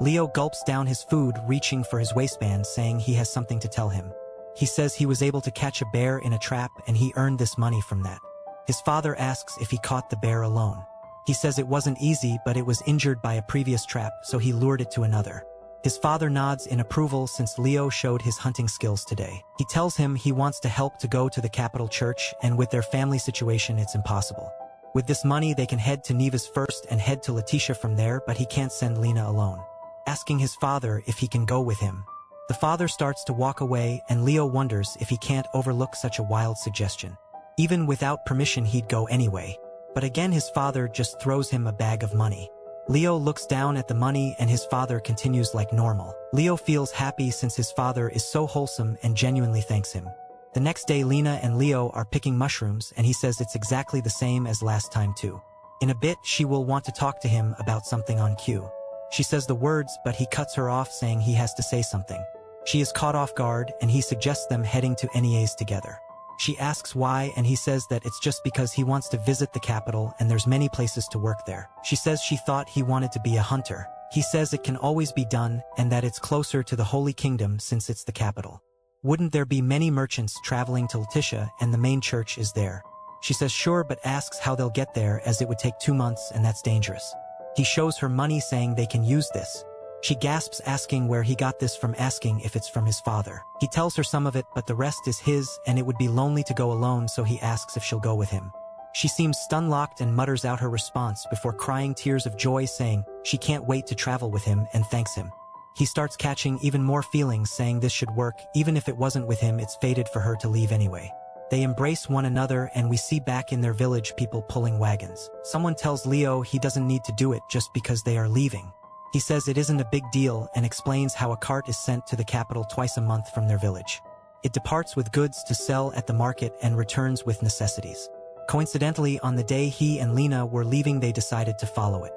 Leo gulps down his food, reaching for his waistband, saying he has something to tell him. He says he was able to catch a bear in a trap and he earned this money from that. His father asks if he caught the bear alone. He says it wasn't easy but it was injured by a previous trap, so he lured it to another. His father nods in approval since Leo showed his hunting skills today. He tells him he wants to help to go to the capital church and with their family situation it's impossible. With this money they can head to Neva's first and head to Letitia from there, but he can't send Lena alone. Asking his father if he can go with him. The father starts to walk away and Leo wonders if he can't overlook such a wild suggestion. Even without permission he'd go anyway. But again his father just throws him a bag of money. Leo looks down at the money and his father continues like normal. Leo feels happy since his father is so wholesome and genuinely thanks him. The next day Lena and Leo are picking mushrooms and he says it's exactly the same as last time too. In a bit she will want to talk to him about something on cue. She says the words but he cuts her off saying he has to say something. She is caught off guard and he suggests them heading to NEA's together. She asks why and he says that it's just because he wants to visit the capital and there's many places to work there. She says she thought he wanted to be a hunter. He says it can always be done and that it's closer to the Holy Kingdom since it's the capital. Wouldn't there be many merchants traveling to Letitia and the main church is there? She says sure but asks how they'll get there as it would take 2 months and that's dangerous. He shows her money saying they can use this. She gasps asking where he got this from, asking if it's from his father. He tells her some of it but the rest is his and it would be lonely to go alone, so he asks if she'll go with him. She seems stun-locked and mutters out her response before crying tears of joy saying she can't wait to travel with him and thanks him. He starts catching even more feelings saying this should work, even if it wasn't with him it's fated for her to leave anyway. They embrace one another and we see back in their village people pulling wagons. Someone tells Leo he doesn't need to do it just because they are leaving. He says it isn't a big deal and explains how a cart is sent to the capital twice a month from their village. It departs with goods to sell at the market and returns with necessities. Coincidentally, on the day he and Lena were leaving they decided to follow it.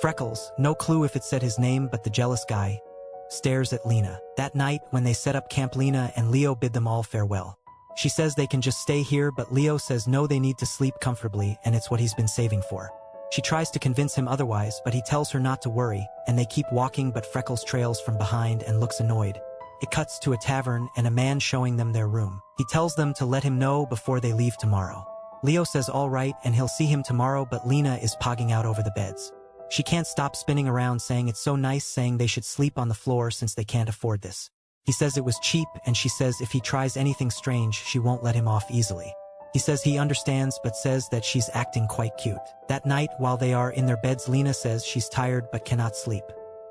Freckles, no clue if it said his name but the jealous guy, stares at Lena. That night when they set up camp Lena and Leo bid them all farewell. She says they can just stay here but Leo says no, they need to sleep comfortably and it's what he's been saving for. She tries to convince him otherwise but he tells her not to worry and they keep walking but Freckles trails from behind and looks annoyed. It cuts to a tavern and a man showing them their room. He tells them to let him know before they leave tomorrow. Leo says all right and he'll see him tomorrow but Lena is pogging out over the beds. She can't stop spinning around saying it's so nice, saying they should sleep on the floor since they can't afford this. He says it was cheap and she says if he tries anything strange she won't let him off easily. He says he understands but says that she's acting quite cute. That night while they are in their beds Lena says she's tired but cannot sleep.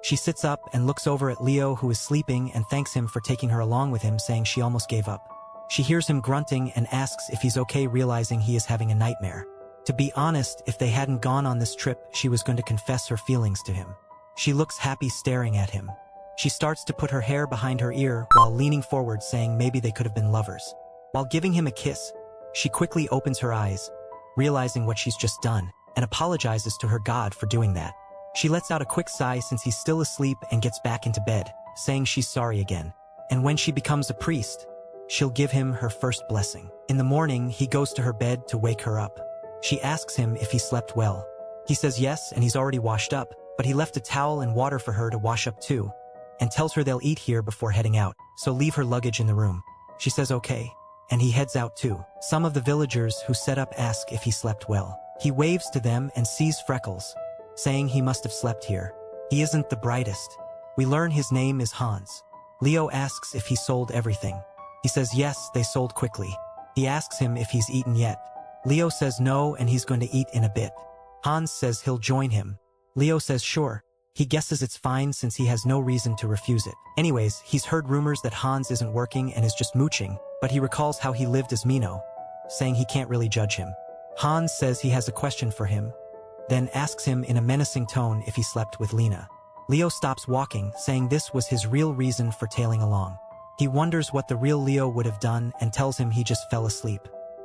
She sits up and looks over at Leo who is sleeping and thanks him for taking her along with him, saying she almost gave up. She hears him grunting and asks if he's okay, realizing he is having a nightmare. To be honest, if they hadn't gone on this trip she was going to confess her feelings to him. She looks happy staring at him. She starts to put her hair behind her ear while leaning forward saying maybe they could have been lovers. While giving him a kiss, she quickly opens her eyes, realizing what she's just done, and apologizes to her God for doing that. She lets out a quick sigh since he's still asleep and gets back into bed, saying she's sorry again. And when she becomes a priest, she'll give him her first blessing. In the morning, he goes to her bed to wake her up. She asks him if he slept well. He says yes and he's already washed up, but he left a towel and water for her to wash up too, and tells her they'll eat here before heading out, so leave her luggage in the room. She says okay, and he heads out too. Some of the villagers who set up ask if he slept well. He waves to them and sees Freckles, saying he must have slept here. He isn't the brightest. We learn his name is Hans. Leo asks if he sold everything. He says yes, they sold quickly. He asks him if he's eaten yet. Leo says no and he's going to eat in a bit. Hans says he'll join him. Leo says sure. He guesses it's fine since he has no reason to refuse it. Anyways, he's heard rumors that Hans isn't working and is just mooching, but he recalls how he lived as Mino, saying he can't really judge him. Hans says he has a question for him, then asks him in a menacing tone if he slept with Lena. Leo stops walking, saying this was his real reason for tailing along. He wonders what the real Leo would have done and tells him he just fell asleep.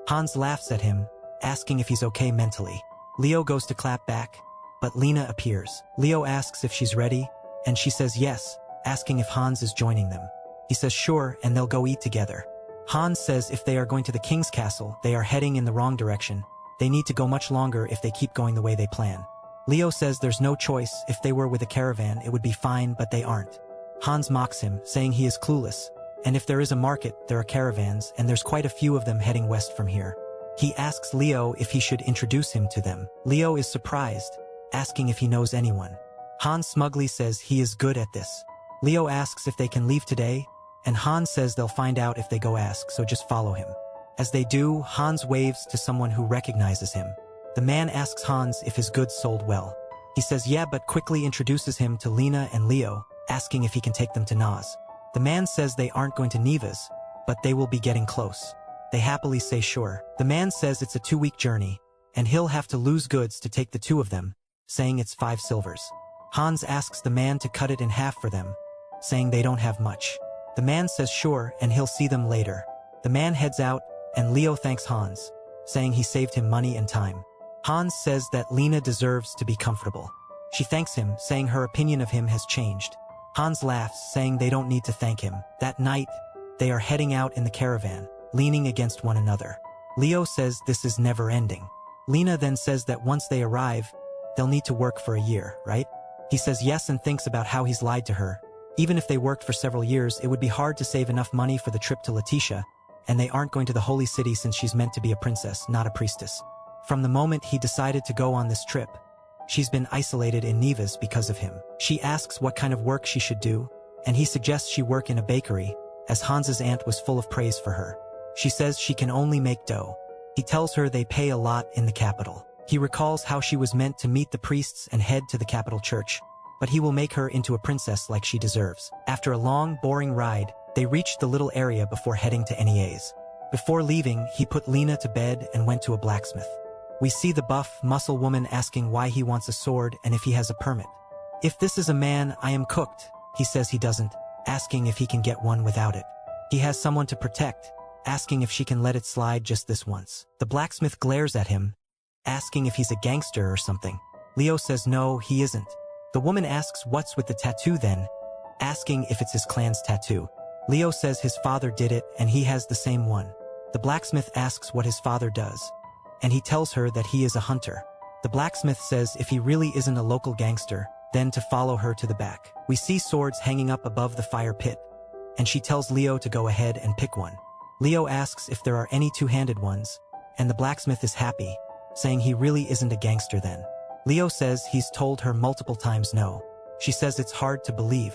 Hans laughs at him, asking if he's okay mentally. Leo goes to clap back, but Lena appears. Leo asks if she's ready, and she says yes, asking if Hans is joining them. He says sure, and they'll go eat together. Hans says if they are going to the king's castle, they are heading in the wrong direction. They need to go much longer if they keep going the way they plan. Leo says there's no choice. If they were with a caravan, it would be fine, but they aren't. Hans mocks him, saying he is clueless. And if there is a market, there are caravans, and there's quite a few of them heading west from here. He asks Leo if he should introduce him to them. Leo is surprised, asking if he knows anyone. Hans smugly says he is good at this. Leo asks if they can leave today, and Hans says they'll find out if they go ask, so just follow him. As they do, Hans waves to someone who recognizes him. The man asks Hans if his goods sold well. He says yeah, but quickly introduces him to Lena and Leo, asking if he can take them to Naz. The man says they aren't going to Neva's, but they will be getting close. They happily say sure. The man says it's a 2-week journey, and he'll have to lose goods to take the two of them, saying it's 5 silvers. Hans asks the man to cut it in half for them, saying they don't have much. The man says sure, and he'll see them later. The man heads out, and Leo thanks Hans, saying he saved him money and time. Hans says that Lena deserves to be comfortable. She thanks him, saying her opinion of him has changed. Hans laughs, saying they don't need to thank him. That night, they are heading out in the caravan, leaning against one another. Leo says this is never ending. Lena then says that once they arrive, they'll need to work for a year, right? He says yes and thinks about how he's lied to her. Even if they worked for several years, it would be hard to save enough money for the trip to Letitia, and they aren't going to the holy city since she's meant to be a princess, not a priestess. From the moment he decided to go on this trip, she's been isolated in Neva's because of him. She asks what kind of work she should do, and he suggests she work in a bakery, as Hans's aunt was full of praise for her. She says she can only make dough. He tells her they pay a lot in the capital. He recalls how she was meant to meet the priests and head to the capital church, but he will make her into a princess like she deserves. After a long, boring ride, they reached the little area before heading to NEA's. Before leaving, he put Lena to bed and went to a blacksmith. We see the buff, muscle woman asking why he wants a sword and if he has a permit. If this is a man, I am cooked. He says he doesn't, asking if he can get one without it. He has someone to protect, asking if she can let it slide just this once. The blacksmith glares at him, asking if he's a gangster or something. Leo says no, he isn't. The woman asks what's with the tattoo then, asking if it's his clan's tattoo. Leo says his father did it and he has the same one. The blacksmith asks what his father does, and he tells her that he is a hunter. The blacksmith says if he really isn't a local gangster, then to follow her to the back. We see swords hanging up above the fire pit, and she tells Leo to go ahead and pick one. Leo asks if there are any two-handed ones, and the blacksmith is happy, saying he really isn't a gangster then. Leo says he's told her multiple times no. She says it's hard to believe.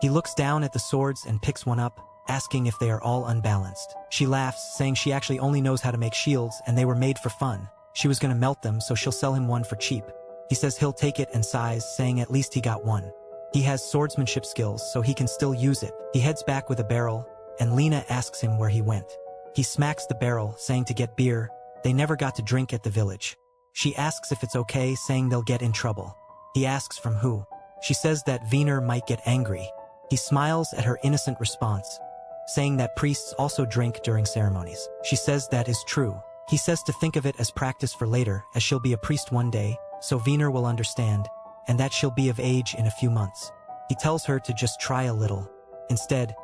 He looks down at the swords and picks one up, asking if they are all unbalanced. She laughs, saying she actually only knows how to make shields and they were made for fun. She was gonna melt them, so she'll sell him one for cheap. He says he'll take it and sighs, saying at least he got one. He has swordsmanship skills, so he can still use it. He heads back with a barrel, and Lena asks him where he went. He smacks the barrel, saying to get beer. They never got to drink at the village. She asks if it's okay, saying they'll get in trouble. He asks from who. She says that Wiener might get angry. He smiles at her innocent response, saying that priests also drink during ceremonies. She says that is true. He says to think of it as practice for later, as she'll be a priest one day, so Wiener will understand, and that she'll be of age in a few months. He tells her to just try a little. Instead,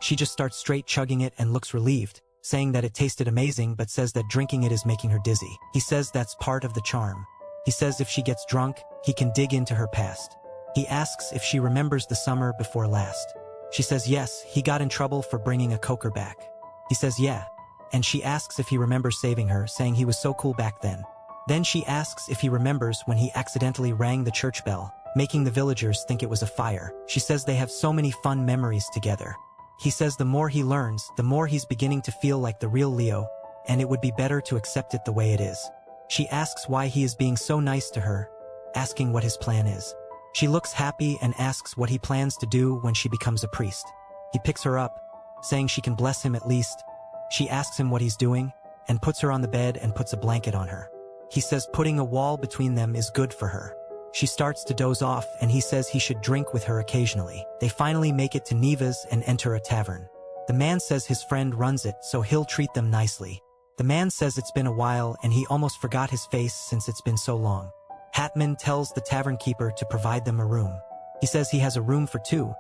she just starts straight chugging it and looks relieved, saying that it tasted amazing but says that drinking it is making her dizzy. He says that's part of the charm. He says if she gets drunk, he can dig into her past. He asks if she remembers the summer before last. She says yes, he got in trouble for bringing a coker back. He says yeah, and she asks if he remembers saving her, saying he was so cool back then. Then she asks if he remembers when he accidentally rang the church bell, making the villagers think it was a fire. She says they have so many fun memories together. He says the more he learns, the more he's beginning to feel like the real Leo, and it would be better to accept it the way it is. She asks why he is being so nice to her, asking what his plan is. She looks happy and asks what he plans to do when she becomes a priest. He picks her up, saying she can bless him at least. She asks him what he's doing, and puts her on the bed and puts a blanket on her. He says putting a wall between them is good for her. She starts to doze off, and he says he should drink with her occasionally. They finally make it to Neva's and enter a tavern. The man says his friend runs it, so he'll treat them nicely. The man says it's been a while and he almost forgot his face since it's been so long. Hatman tells the tavern keeper to provide them a room. He says he has a room for 2,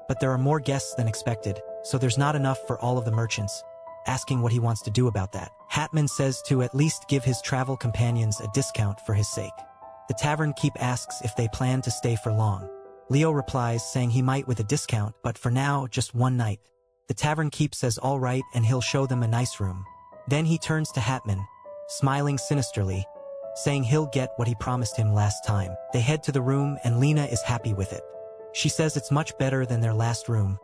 but there are more guests than expected, so there's not enough for all of the merchants, asking what he wants to do about that. Hatman says to at least give his travel companions a discount for his sake. The tavern keep asks if they plan to stay for long. Leo replies saying he might with a discount, but for now, just 1 night. The tavern keep says all right and he'll show them a nice room. Then he turns to Hatman, smiling sinisterly, saying he'll get what he promised him last time. They head to the room and Lena is happy with it. She says it's much better than their last room,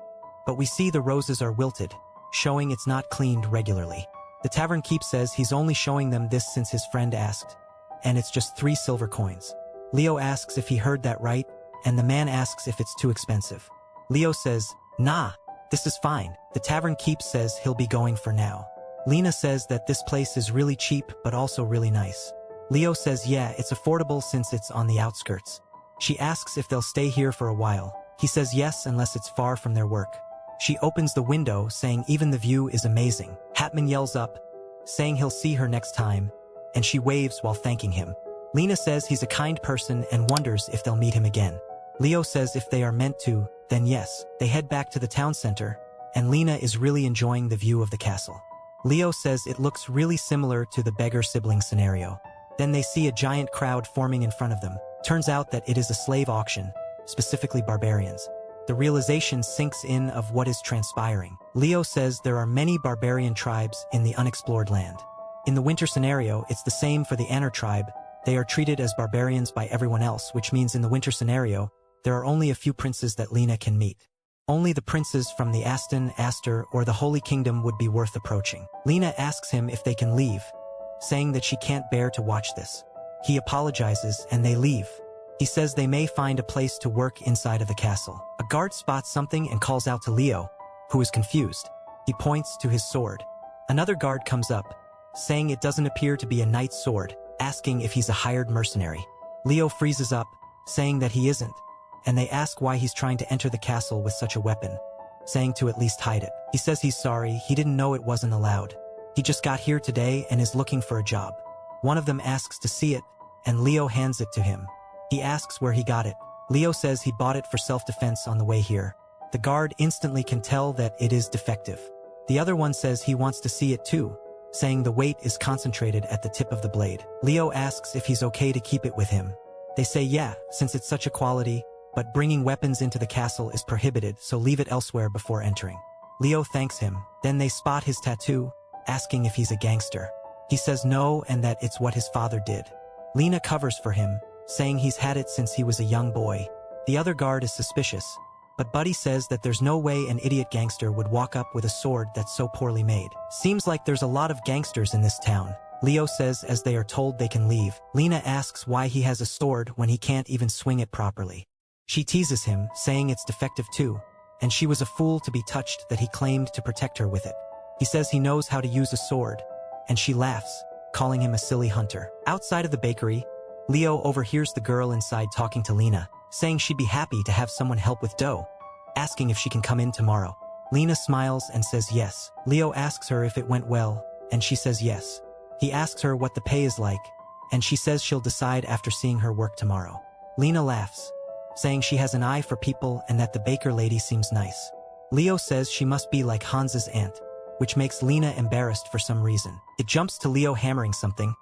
but we see the roses are wilted, showing it's not cleaned regularly. The tavern keep says he's only showing them this since his friend asked, and it's just 3 silver coins. Leo asks if he heard that right, and the man asks if it's too expensive. Leo says, nah, this is fine. The tavern keep says he'll be going for now. Lena says that this place is really cheap but also really nice. Leo says yeah, it's affordable since it's on the outskirts. She asks if they'll stay here for a while. He says yes unless it's far from their work. She opens the window saying even the view is amazing. Hatman yells up, saying he'll see her next time, and she waves while thanking him. Lena says he's a kind person and wonders if they'll meet him again. Leo says if they are meant to, then yes. They head back to the town center, and Lena is really enjoying the view of the castle. Leo says it looks really similar to the beggar sibling scenario. Then they see a giant crowd forming in front of them. Turns out that it is a slave auction, specifically barbarians. The realization sinks in of what is transpiring. Leo says there are many barbarian tribes in the unexplored land. In the winter scenario, it's the same for the Anner tribe. They are treated as barbarians by everyone else, which means in the winter scenario, there are only a few princes that Lena can meet. Only the princes from the Aston, Aster, or the Holy Kingdom would be worth approaching. Lena asks him if they can leave, saying that she can't bear to watch this. He apologizes and they leave. He says they may find a place to work inside of the castle. A guard spots something and calls out to Leo, who is confused. He points to his sword. Another guard comes up, saying it doesn't appear to be a knight's sword, asking if he's a hired mercenary. Leo freezes up, saying that he isn't, and they ask why he's trying to enter the castle with such a weapon, saying to at least hide it. He says he's sorry, he didn't know it wasn't allowed. He just got here today and is looking for a job. One of them asks to see it, and Leo hands it to him. He asks where he got it. Leo says he bought it for self-defense on the way here. The guard instantly can tell that it is defective. The other one says he wants to see it too, saying the weight is concentrated at the tip of the blade. Leo asks if he's okay to keep it with him. They say yeah, since it's such a quality, but bringing weapons into the castle is prohibited, so leave it elsewhere before entering. Leo thanks him. Then they spot his tattoo, asking if he's a gangster. He says no and that it's what his father did. Lena covers for him, saying he's had it since he was a young boy. The other guard is suspicious, but Buddy says that there's no way an idiot gangster would walk up with a sword that's so poorly made. Seems like there's a lot of gangsters in this town. Leo says as they are told they can leave. Lena asks why he has a sword when he can't even swing it properly. She teases him, saying it's defective too, and she was a fool to be touched that he claimed to protect her with it. He says he knows how to use a sword, and she laughs, calling him a silly hunter. Outside of the bakery, Leo overhears the girl inside talking to Lena, saying she'd be happy to have someone help with dough, asking if she can come in tomorrow. Lena smiles and says yes. Leo asks her if it went well, and she says yes. He asks her what the pay is like, and she says she'll decide after seeing her work tomorrow. Lena laughs, saying she has an eye for people and that the baker lady seems nice. Leo says she must be like Hans's aunt, which makes Lena embarrassed for some reason. It jumps to Leo hammering something.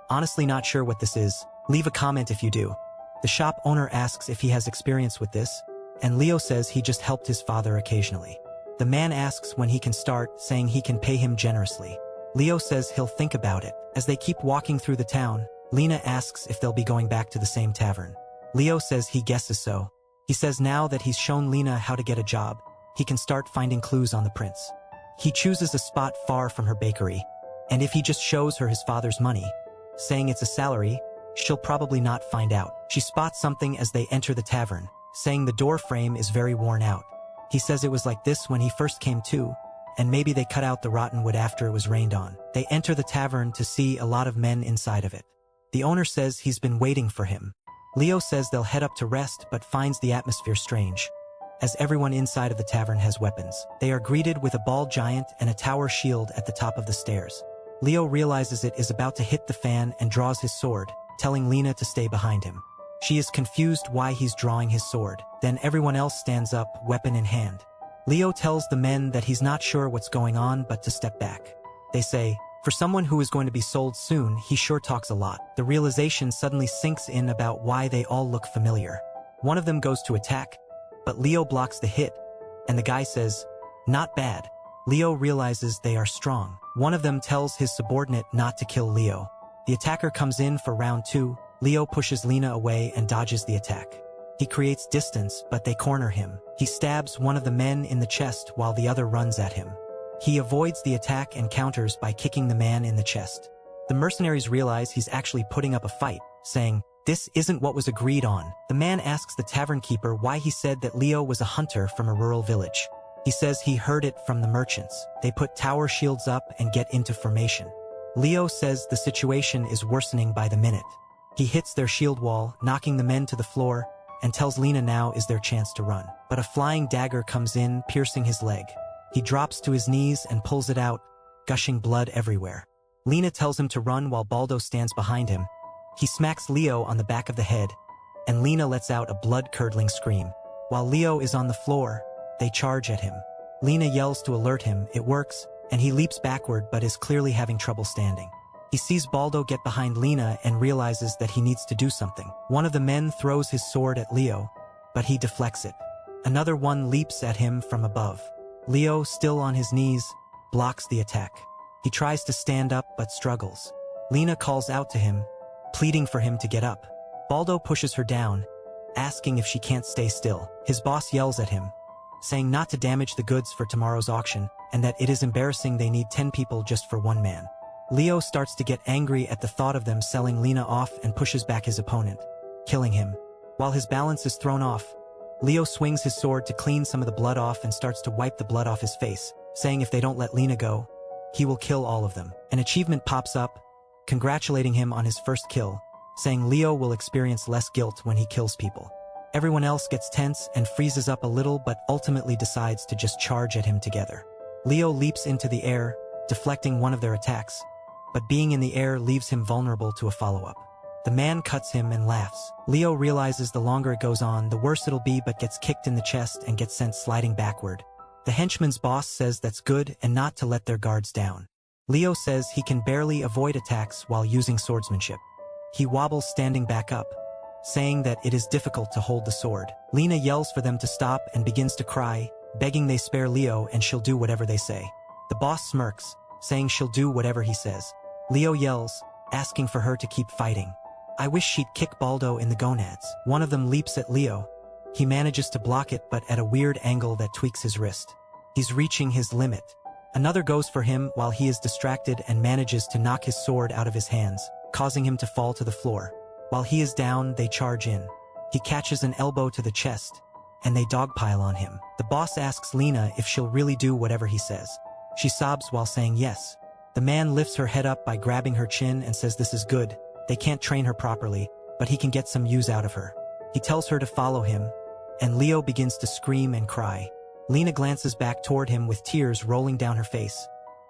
Honestly not sure what this is. Leave a comment if you do. The shop owner asks if he has experience with this, and Leo says he just helped his father occasionally. The man asks when he can start, saying he can pay him generously. Leo says he'll think about it. As they keep walking through the town, Lena asks if they'll be going back to the same tavern. Leo says he guesses so. He says now that he's shown Lena how to get a job, he can start finding clues on the prince. He chooses a spot far from her bakery, and if he just shows her his father's money, saying it's a salary, she'll probably not find out. She spots something as they enter the tavern, saying the door frame is very worn out. He says it was like this when he first came to, and maybe they cut out the rotten wood after it was rained on. They enter the tavern to see a lot of men inside of it. The owner says he's been waiting for him. Leo says they'll head up to rest but finds the atmosphere strange, as everyone inside of the tavern has weapons. They are greeted with a ball giant and a tower shield at the top of the stairs. Leo realizes it is about to hit the fan and draws his sword, telling Lena to stay behind him. She is confused why he's drawing his sword. Then everyone else stands up, weapon in hand. Leo tells the men that he's not sure what's going on but to step back. They say, for someone who is going to be sold soon, he sure talks a lot. The realization suddenly sinks in about why they all look familiar. One of them goes to attack, but Leo blocks the hit, and the guy says, not bad. Leo realizes they are strong. One of them tells his subordinate not to kill Leo. The attacker comes in for round 2. Leo pushes Lena away and dodges the attack. He creates distance, but they corner him. He stabs one of the men in the chest while the other runs at him. He avoids the attack and counters by kicking the man in the chest. The mercenaries realize he's actually putting up a fight, saying, this isn't what was agreed on. The man asks the tavern keeper why he said that Leo was a hunter from a rural village. He says he heard it from the merchants. They put tower shields up and get into formation. Leo says the situation is worsening by the minute. He hits their shield wall, knocking the men to the floor, and tells Lena now is their chance to run. But a flying dagger comes in, piercing his leg. He drops to his knees and pulls it out, gushing blood everywhere. Lena tells him to run while Baldo stands behind him. He smacks Leo on the back of the head, and Lena lets out a blood-curdling scream. While Leo is on the floor, they charge at him. Lena yells to alert him, it works, and he leaps backward but is clearly having trouble standing. He sees Baldo get behind Lena and realizes that he needs to do something. One of the men throws his sword at Leo, but he deflects it. Another one leaps at him from above. Leo, still on his knees, blocks the attack. He tries to stand up but struggles. Lena calls out to him, pleading for him to get up. Baldo pushes her down, asking if she can't stay still. His boss yells at him, saying not to damage the goods for tomorrow's auction, and that it is embarrassing they need 10 people just for one man. Leo starts to get angry at the thought of them selling Lena off and pushes back his opponent, killing him. While his balance is thrown off, Leo swings his sword to clean some of the blood off and starts to wipe the blood off his face, saying if they don't let Lena go, he will kill all of them. An achievement pops up, congratulating him on his first kill, saying Leo will experience less guilt when he kills people. Everyone else gets tense and freezes up a little but ultimately decides to just charge at him together. Leo leaps into the air, deflecting one of their attacks, but being in the air leaves him vulnerable to a follow-up. The man cuts him and laughs. Leo realizes the longer it goes on, the worse it'll be, but gets kicked in the chest and gets sent sliding backward. The henchman's boss says that's good and not to let their guards down. Leo says he can barely avoid attacks while using swordsmanship. He wobbles standing back up, saying that it is difficult to hold the sword. Lena yells for them to stop and begins to cry, begging they spare Leo and she'll do whatever they say. The boss smirks, saying she'll do whatever he says. Leo yells, asking for her to keep fighting. I wish she'd kick Baldo in the gonads. One of them leaps at Leo. He manages to block it but at a weird angle that tweaks his wrist. He's reaching his limit. Another goes for him while he is distracted and manages to knock his sword out of his hands, causing him to fall to the floor. While he is down, they charge in. He catches an elbow to the chest, and they dogpile on him. The boss asks Lena if she'll really do whatever he says. She sobs while saying yes. The man lifts her head up by grabbing her chin and says this is good. They can't train her properly, but he can get some use out of her. He tells her to follow him, and Leo begins to scream and cry. Lena glances back toward him with tears rolling down her face,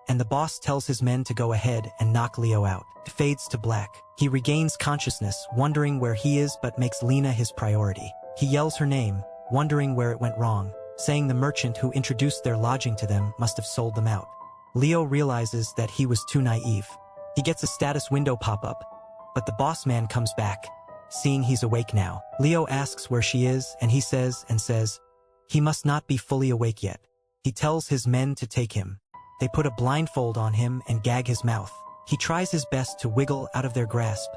and the boss tells his men to go ahead and knock Leo out. It fades to black. He regains consciousness, wondering where he is but makes Lena his priority. He yells her name, wondering where it went wrong, saying the merchant who introduced their lodging to them must have sold them out. Leo realizes that he was too naive. He gets a status window pop-up, but the boss man comes back, seeing he's awake now. Leo asks where she is, and he says, he must not be fully awake yet. He tells his men to take him. They put a blindfold on him and gag his mouth. He tries his best to wiggle out of their grasp,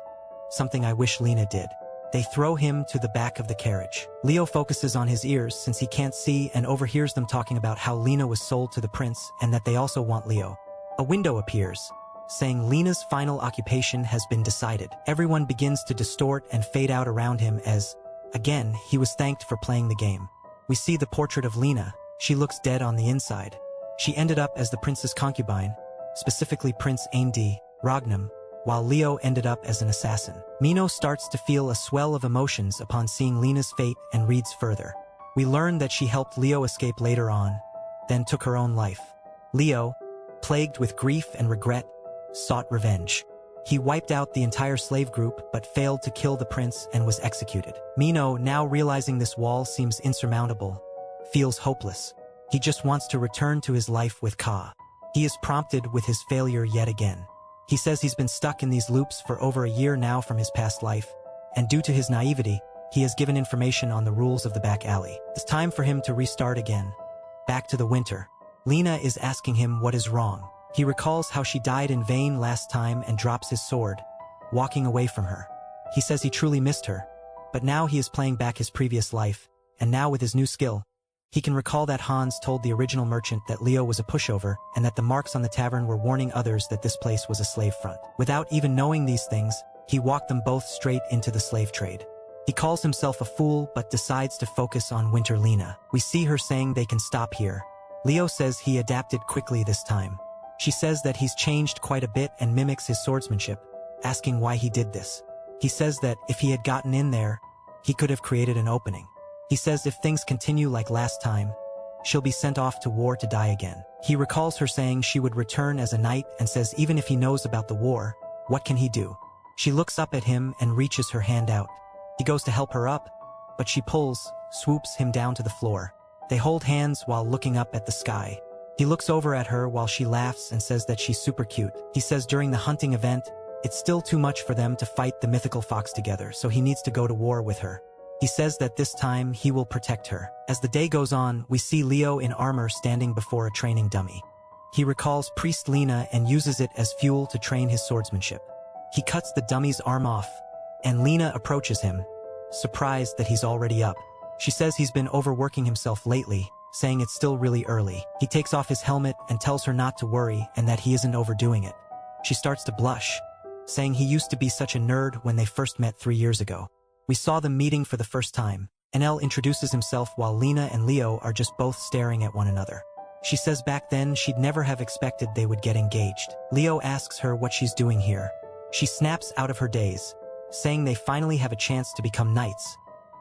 something I wish Lena did. They throw him to the back of the carriage. Leo focuses on his ears since he can't see and overhears them talking about how Lena was sold to the prince and that they also want Leo. A window appears, saying Lena's final occupation has been decided. Everyone begins to distort and fade out around him as, again, he was thanked for playing the game. We see the portrait of Lena. She looks dead on the inside. She ended up as the prince's concubine, specifically Prince Aimdi, Rognum, while Leo ended up as an assassin. Mino starts to feel a swell of emotions upon seeing Lena's fate and reads further. We learn that she helped Leo escape later on, then took her own life. Leo, plagued with grief and regret, sought revenge. He wiped out the entire slave group but failed to kill the prince and was executed. Mino, now realizing this wall seems insurmountable, feels hopeless. He just wants to return to his life with Ka. He is prompted with his failure yet again. He says he's been stuck in these loops for over a year now from his past life, and due to his naivety, he has given information on the rules of the back alley. It's time for him to restart again. Back to the winter. Lena is asking him what is wrong. He recalls how she died in vain last time and drops his sword, walking away from her. He says he truly missed her, but now he is playing back his previous life, and now with his new skill, he can recall that Hans told the original merchant that Leo was a pushover and that the marks on the tavern were warning others that this place was a slave front. Without even knowing these things, he walked them both straight into the slave trade. He calls himself a fool but decides to focus on Winter Lena. We see her saying they can stop here. Leo says he adapted quickly this time. She says that he's changed quite a bit and mimics his swordsmanship, asking why he did this. He says that if he had gotten in there, he could have created an opening. He says if things continue like last time, she'll be sent off to war to die again. He recalls her saying she would return as a knight and says even if he knows about the war, what can he do? She looks up at him and reaches her hand out. He goes to help her up, but she swoops him down to the floor. They hold hands while looking up at the sky. He looks over at her while she laughs and says that she's super cute. He says during the hunting event, it's still too much for them to fight the mythical fox together, so he needs to go to war with her. He says that this time he will protect her. As the day goes on, we see Leo in armor standing before a training dummy. He recalls Priest Lena and uses it as fuel to train his swordsmanship. He cuts the dummy's arm off, and Lena approaches him, surprised that he's already up. She says he's been overworking himself lately, saying it's still really early. He takes off his helmet and tells her not to worry and that he isn't overdoing it. She starts to blush, saying he used to be such a nerd when they first met 3 years ago. We saw them meeting for the first time. NL introduces himself while Lena and Leo are just both staring at one another. She says back then she'd never have expected they would get engaged. Leo asks her what she's doing here. She snaps out of her daze, saying they finally have a chance to become knights.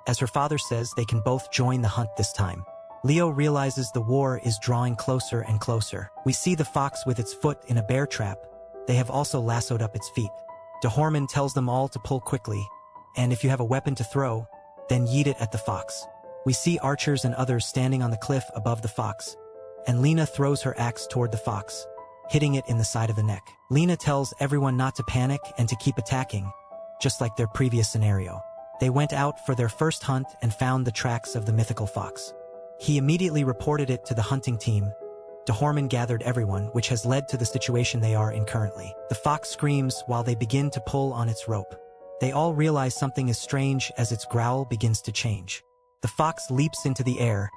As her father says, they can both join the hunt this time. Leo realizes the war is drawing closer and closer. We see the fox with its foot in a bear trap. They have also lassoed up its feet. Dahorman tells them all to pull quickly, and if you have a weapon to throw, then yeet it at the fox. We see archers and others standing on the cliff above the fox, and Lena throws her axe toward the fox, hitting it in the side of the neck. Lena tells everyone not to panic and to keep attacking, just like their previous scenario. They went out for their first hunt and found the tracks of the mythical fox. He immediately reported it to the hunting team. Dahorman gathered everyone, which has led to the situation they are in currently. The fox screams while they begin to pull on its rope. They all realize something is strange as its growl begins to change. The fox leaps into the air,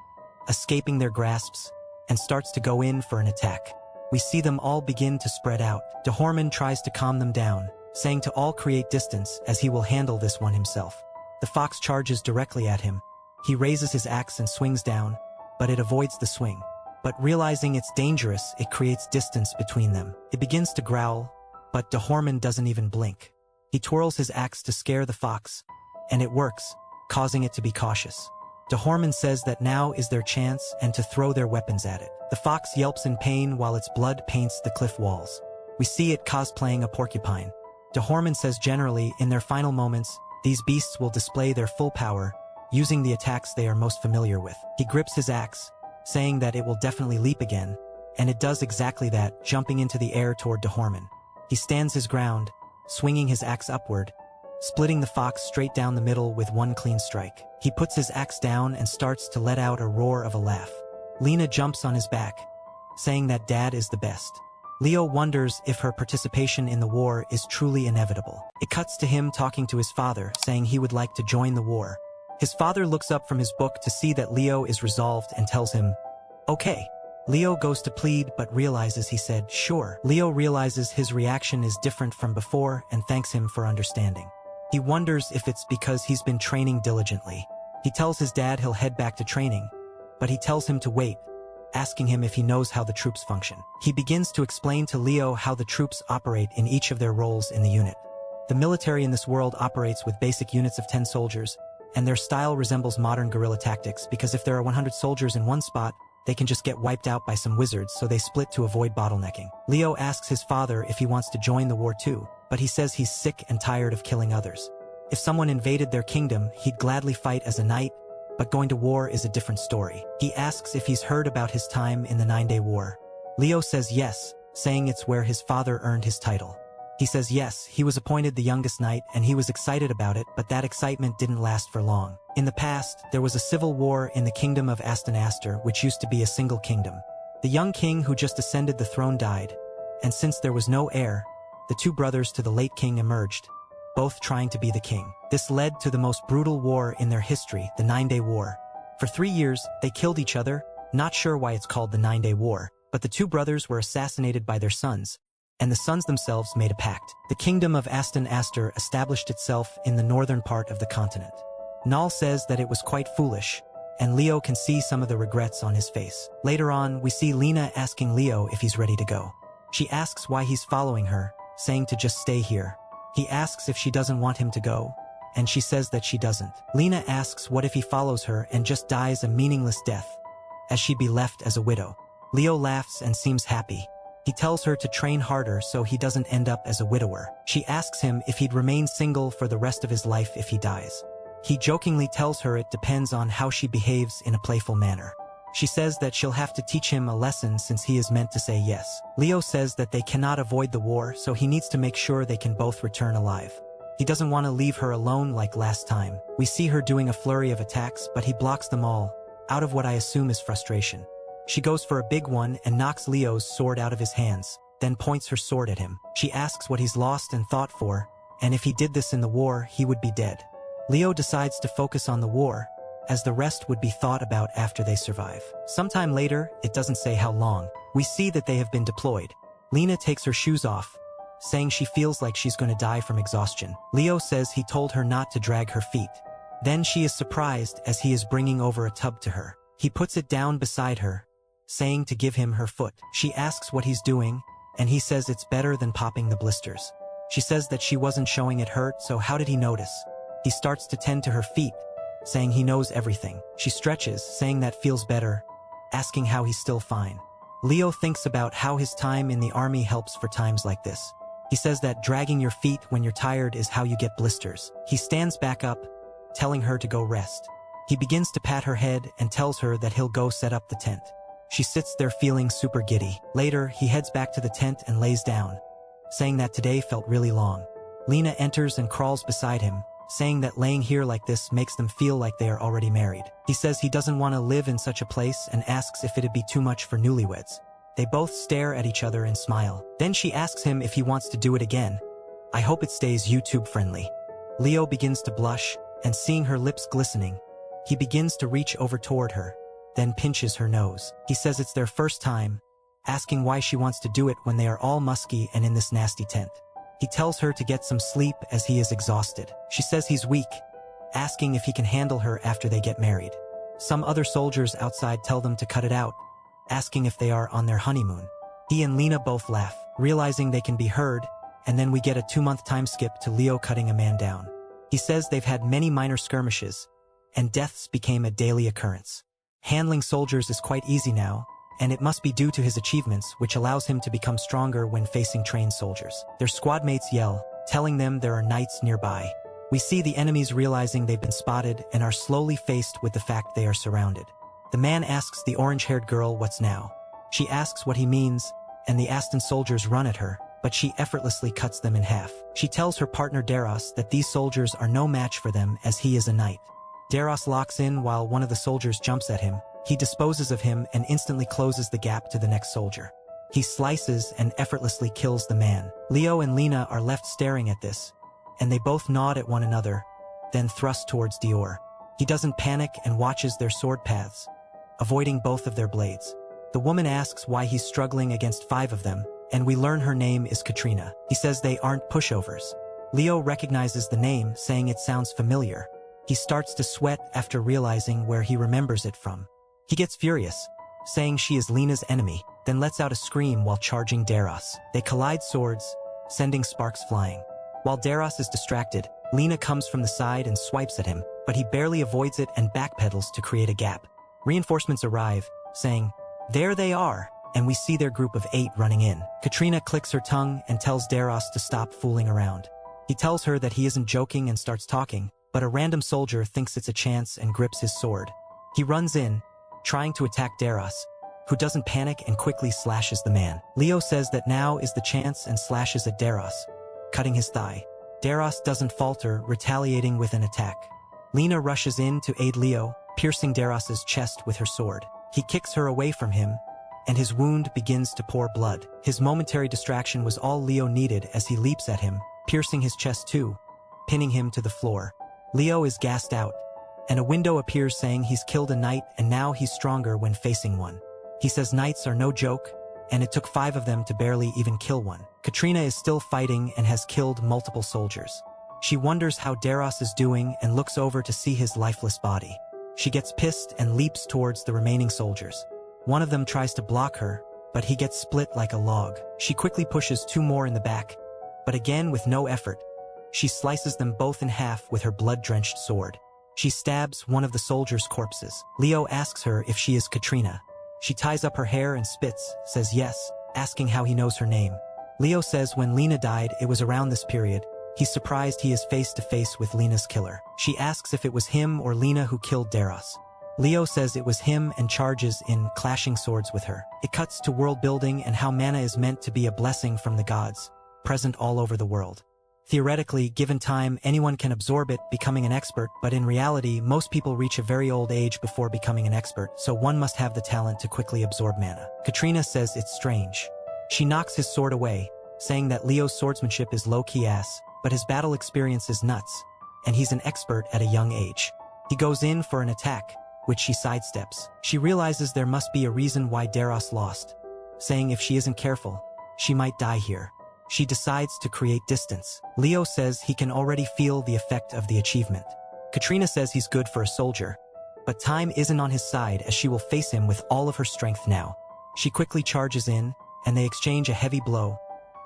escaping their grasps, and starts to go in for an attack. We see them all begin to spread out. Dahorman tries to calm them down, saying to all create distance as he will handle this one himself. The fox charges directly at him. He raises his axe and swings down, but it avoids the swing. But realizing it's dangerous, it creates distance between them. It begins to growl, but Dahorman doesn't even blink. He twirls his axe to scare the fox, and it works, causing it to be cautious. Dahorman says that now is their chance and to throw their weapons at it. The fox yelps in pain while its blood paints the cliff walls. We see it cosplaying a porcupine. Dahorman says generally, in their final moments, these beasts will display their full power, using the attacks they are most familiar with. He grips his axe, saying that it will definitely leap again, and it does exactly that, jumping into the air toward Dahorman. He stands his ground, swinging his axe upward, splitting the fox straight down the middle with one clean strike. He puts his axe down and starts to let out a roar of a laugh. Lena jumps on his back, saying that Dad is the best. Leo wonders if her participation in the war is truly inevitable. It cuts to him talking to his father, saying he would like to join the war. His father looks up from his book to see that Leo is resolved and tells him, "Okay." Leo goes to plead but realizes he said, "Sure." Leo realizes his reaction is different from before and thanks him for understanding. He wonders if it's because he's been training diligently. He tells his dad he'll head back to training, but he tells him to wait, asking him if he knows how the troops function. He begins to explain to Leo how the troops operate in each of their roles in the unit. The military in this world operates with basic units of 10 soldiers, and their style resembles modern guerrilla tactics because if there are 100 soldiers in one spot, they can just get wiped out by some wizards, so they split to avoid bottlenecking. Leo asks his father if he wants to join the war too, but he says he's sick and tired of killing others. If someone invaded their kingdom, he'd gladly fight as a knight, but going to war is a different story. He asks if he's heard about his time in the 9-Day War. Leo says yes, saying it's where his father earned his title. He says yes, he was appointed the youngest knight and he was excited about it, but that excitement didn't last for long. In the past, there was a civil war in the kingdom of Aster, which used to be a single kingdom. The young king who just ascended the throne died, and since there was no heir, the two brothers to the late king emerged, both trying to be the king. This led to the most brutal war in their history, the 9-Day War. For 3 years, they killed each other, not sure why it's called the 9-Day War, but the two brothers were assassinated by their sons, and the sons themselves made a pact. The kingdom of Aster established itself in the northern part of the continent. Nal says that it was quite foolish, and Leo can see some of the regrets on his face. Later on, we see Lena asking Leo if he's ready to go. She asks why he's following her, saying to just stay here. He asks if she doesn't want him to go, and she says that she doesn't. Lena asks what if he follows her and just dies a meaningless death, as she'd be left as a widow. Leo laughs and seems happy. He tells her to train harder so he doesn't end up as a widower. She asks him if he'd remain single for the rest of his life if he dies. He jokingly tells her it depends on how she behaves in a playful manner. She says that she'll have to teach him a lesson since he is meant to say yes. Leo says that they cannot avoid the war, so he needs to make sure they can both return alive. He doesn't want to leave her alone like last time. We see her doing a flurry of attacks, but he blocks them all, out of what I assume is frustration. She goes for a big one and knocks Leo's sword out of his hands, then points her sword at him. She asks what he's lost and thought for, and if he did this in the war, he would be dead. Leo decides to focus on the war, as the rest would be thought about after they survive. Sometime later, it doesn't say how long, we see that they have been deployed. Lena takes her shoes off, saying she feels like she's going to die from exhaustion. Leo says he told her not to drag her feet. Then she is surprised as he is bringing over a tub to her. He puts it down beside her, saying to give him her foot. She asks what he's doing, and he says it's better than popping the blisters. She says that she wasn't showing it hurt, so how did he notice? He starts to tend to her feet, saying he knows everything. She stretches, saying that feels better, asking how he's still fine. Leo thinks about how his time in the army helps for times like this. He says that dragging your feet when you're tired is how you get blisters. He stands back up, telling her to go rest. He begins to pat her head and tells her that he'll go set up the tent. She sits there feeling super giddy. Later, he heads back to the tent and lays down, saying that today felt really long. Lena enters and crawls beside him, saying that laying here like this makes them feel like they are already married. He says he doesn't want to live in such a place and asks if it'd be too much for newlyweds. They both stare at each other and smile. Then she asks him if he wants to do it again. I hope it stays YouTube friendly. Leo begins to blush, and seeing her lips glistening, he begins to reach over toward her, then pinches her nose. He says it's their first time, asking why she wants to do it when they are all musky and in this nasty tent. He tells her to get some sleep as he is exhausted. She says he's weak, asking if he can handle her after they get married. Some other soldiers outside tell them to cut it out, asking if they are on their honeymoon. He and Lena both laugh, realizing they can be heard, and then we get a 2-month time skip to Leo cutting a man down. He says they've had many minor skirmishes, and deaths became a daily occurrence. Handling soldiers is quite easy now, and it must be due to his achievements, which allows him to become stronger when facing trained soldiers. Their squad mates yell, telling them there are knights nearby. We see the enemies realizing they've been spotted and are slowly faced with the fact they are surrounded. The man asks the orange-haired girl what's now. She asks what he means, and the Aston soldiers run at her, but she effortlessly cuts them in half. She tells her partner Daros that these soldiers are no match for them as he is a knight. Daros locks in while one of the soldiers jumps at him. He disposes of him and instantly closes the gap to the next soldier. He slices and effortlessly kills the man. Leo and Lena are left staring at this, and they both nod at one another, then thrust towards Dior. He doesn't panic and watches their sword paths, avoiding both of their blades. The woman asks why he's struggling against 5 of them, and we learn her name is Katrina. He says they aren't pushovers. Leo recognizes the name, saying it sounds familiar. He starts to sweat after realizing where he remembers it from. He gets furious, saying she is Lena's enemy, then lets out a scream while charging Daros. They collide swords, sending sparks flying. While Daros is distracted, Lena comes from the side and swipes at him, but he barely avoids it and backpedals to create a gap. Reinforcements arrive, saying, "There they are," and we see their group of 8 running in. Katrina clicks her tongue and tells Daros to stop fooling around. He tells her that he isn't joking and starts talking, but a random soldier thinks it's a chance and grips his sword. He runs in, trying to attack Daros, who doesn't panic and quickly slashes the man. Leo says that now is the chance and slashes at Daros, cutting his thigh. Daros doesn't falter, retaliating with an attack. Lena rushes in to aid Leo, piercing Daros's chest with her sword. He kicks her away from him, and his wound begins to pour blood. His momentary distraction was all Leo needed as he leaps at him, piercing his chest too, pinning him to the floor. Leo is gassed out, and a window appears saying he's killed a knight and now he's stronger when facing one. He says knights are no joke, and it took 5 of them to barely even kill one. Katrina is still fighting and has killed multiple soldiers. She wonders how Daros is doing and looks over to see his lifeless body. She gets pissed and leaps towards the remaining soldiers. One of them tries to block her, but he gets split like a log. She quickly pushes 2 more in the back, but again with no effort. She slices them both in half with her blood-drenched sword. She stabs one of the soldiers' corpses. Leo asks her if she is Katrina. She ties up her hair and spits, says yes, asking how he knows her name. Leo says when Lena died, it was around this period. He's surprised he is face to face with Lena's killer. She asks if it was him or Lena who killed Daros. Leo says it was him and charges in, clashing swords with her. It cuts to world building and how mana is meant to be a blessing from the gods, present all over the world. Theoretically, given time, anyone can absorb it, becoming an expert, but in reality, most people reach a very old age before becoming an expert, so one must have the talent to quickly absorb mana. Katrina says it's strange. She knocks his sword away, saying that Leo's swordsmanship is low-key ass, but his battle experience is nuts, and he's an expert at a young age. He goes in for an attack, which she sidesteps. She realizes there must be a reason why Daros lost, saying if she isn't careful, she might die here. She decides to create distance. Leo says he can already feel the effect of the achievement. Katrina says he's good for a soldier, but time isn't on his side as she will face him with all of her strength now. She quickly charges in, and they exchange a heavy blow,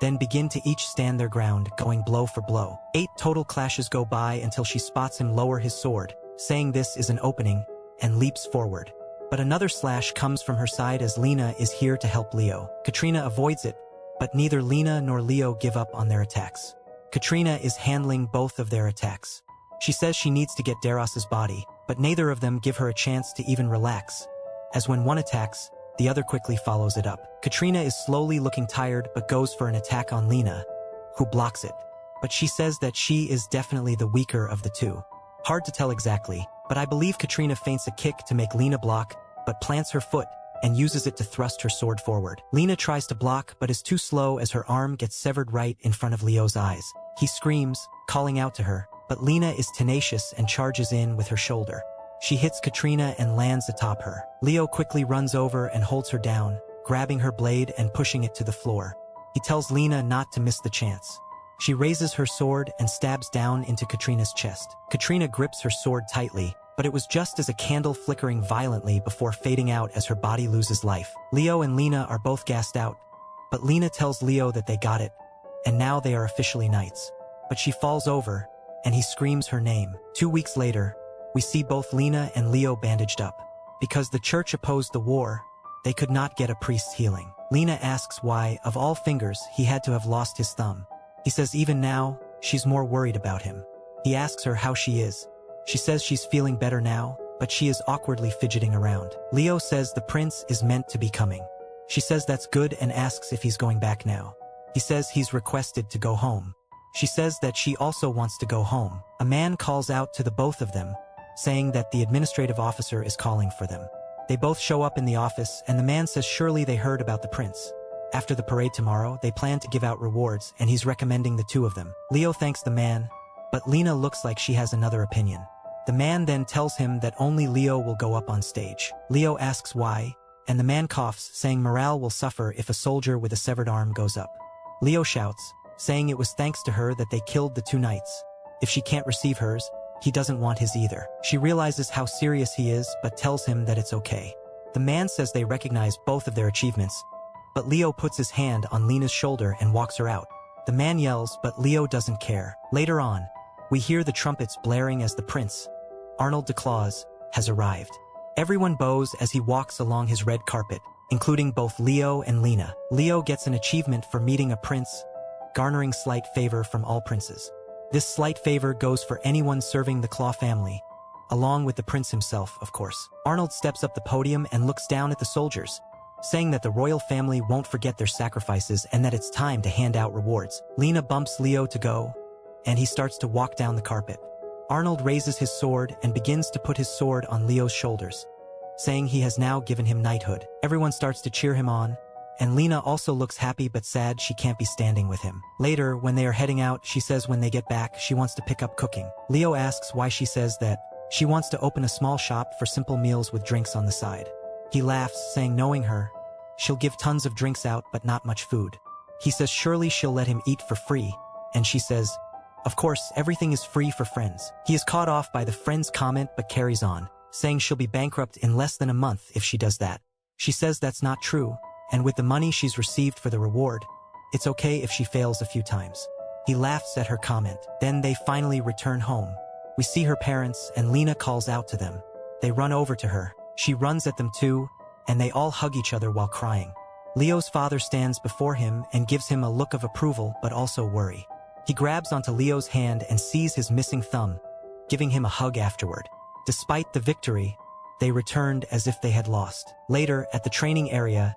then begin to each stand their ground, going blow for blow. 8 total clashes go by until she spots him lower his sword, saying this is an opening, and leaps forward. But another slash comes from her side as Lena is here to help Leo. Katrina avoids it, but neither Lena nor Leo give up on their attacks. Katrina is handling both of their attacks. She says she needs to get Daros's body, but neither of them give her a chance to even relax, as when one attacks, the other quickly follows it up. Katrina is slowly looking tired but goes for an attack on Lena, who blocks it. But she says that she is definitely the weaker of the two. Hard to tell exactly, but I believe Katrina feints a kick to make Lena block, but plants her foot and uses it to thrust her sword forward. Lena tries to block but is too slow as her arm gets severed right in front of Leo's eyes. He screams, calling out to her, but Lena is tenacious and charges in with her shoulder. She hits Katrina and lands atop her. Leo quickly runs over and holds her down, grabbing her blade and pushing it to the floor. He tells Lena not to miss the chance. She raises her sword and stabs down into Katrina's chest. Katrina grips her sword tightly, but it was just as a candle flickering violently before fading out as her body loses life. Leo and Lena are both gassed out, but Lena tells Leo that they got it, and now they are officially knights. But she falls over, and he screams her name. 2 weeks later, we see both Lena and Leo bandaged up. Because the church opposed the war, they could not get a priest's healing. Lena asks why, of all fingers, he had to have lost his thumb. He says even now, she's more worried about him. He asks her how she is. She says she's feeling better now, but she is awkwardly fidgeting around. Leo says the prince is meant to be coming. She says that's good and asks if he's going back now. He says he's requested to go home. She says that she also wants to go home. A man calls out to the both of them, saying that the administrative officer is calling for them. They both show up in the office, and the man says surely they heard about the prince. After the parade tomorrow, they plan to give out rewards, and he's recommending the two of them. Leo thanks the man, but Lena looks like she has another opinion. The man then tells him that only Leo will go up on stage. Leo asks why, and the man coughs, saying morale will suffer if a soldier with a severed arm goes up. Leo shouts, saying it was thanks to her that they killed the 2 knights. If she can't receive hers, he doesn't want his either. She realizes how serious he is, but tells him that it's okay. The man says they recognize both of their achievements, but Leo puts his hand on Lena's shoulder and walks her out. The man yells, but Leo doesn't care. Later on, we hear the trumpets blaring as the prince, Arnold DeClaws, has arrived. Everyone bows as he walks along his red carpet, including both Leo and Lena. Leo gets an achievement for meeting a prince, garnering slight favor from all princes. This slight favor goes for anyone serving the Claw family, along with the prince himself, of course. Arnold steps up the podium and looks down at the soldiers, saying that the royal family won't forget their sacrifices and that it's time to hand out rewards. Lena bumps Leo to go, and he starts to walk down the carpet. Arnold raises his sword and begins to put his sword on Leo's shoulders, saying he has now given him knighthood. Everyone starts to cheer him on, and Lena also looks happy but sad she can't be standing with him. Later, when they are heading out, she says when they get back, she wants to pick up cooking. Leo asks why she says that. She wants to open a small shop for simple meals with drinks on the side. He laughs, saying knowing her, she'll give tons of drinks out but not much food. He says surely she'll let him eat for free, and she says, of course, everything is free for friends. He is caught off by the friend's comment but carries on, saying she'll be bankrupt in less than a month if she does that. She says that's not true, and with the money she's received for the reward, it's okay if she fails a few times. He laughs at her comment. Then they finally return home. We see her parents, and Lena calls out to them. They run over to her. She runs at them too, and they all hug each other while crying. Leo's father stands before him and gives him a look of approval but also worry. He grabs onto Leo's hand and sees his missing thumb, giving him a hug afterward. Despite the victory, they returned as if they had lost. Later, at the training area,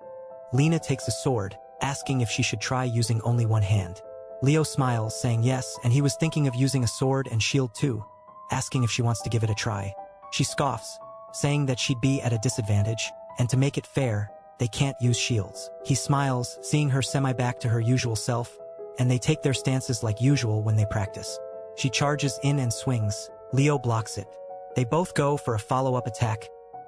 Lena takes a sword, asking if she should try using only one hand. Leo smiles, saying yes, and he was thinking of using a sword and shield too, asking if she wants to give it a try. She scoffs, saying that she'd be at a disadvantage, and to make it fair, they can't use shields. He smiles, seeing her semi-back to her usual self, and they take their stances like usual when they practice. She charges in and swings. Leo blocks it. They both go for a follow-up attack,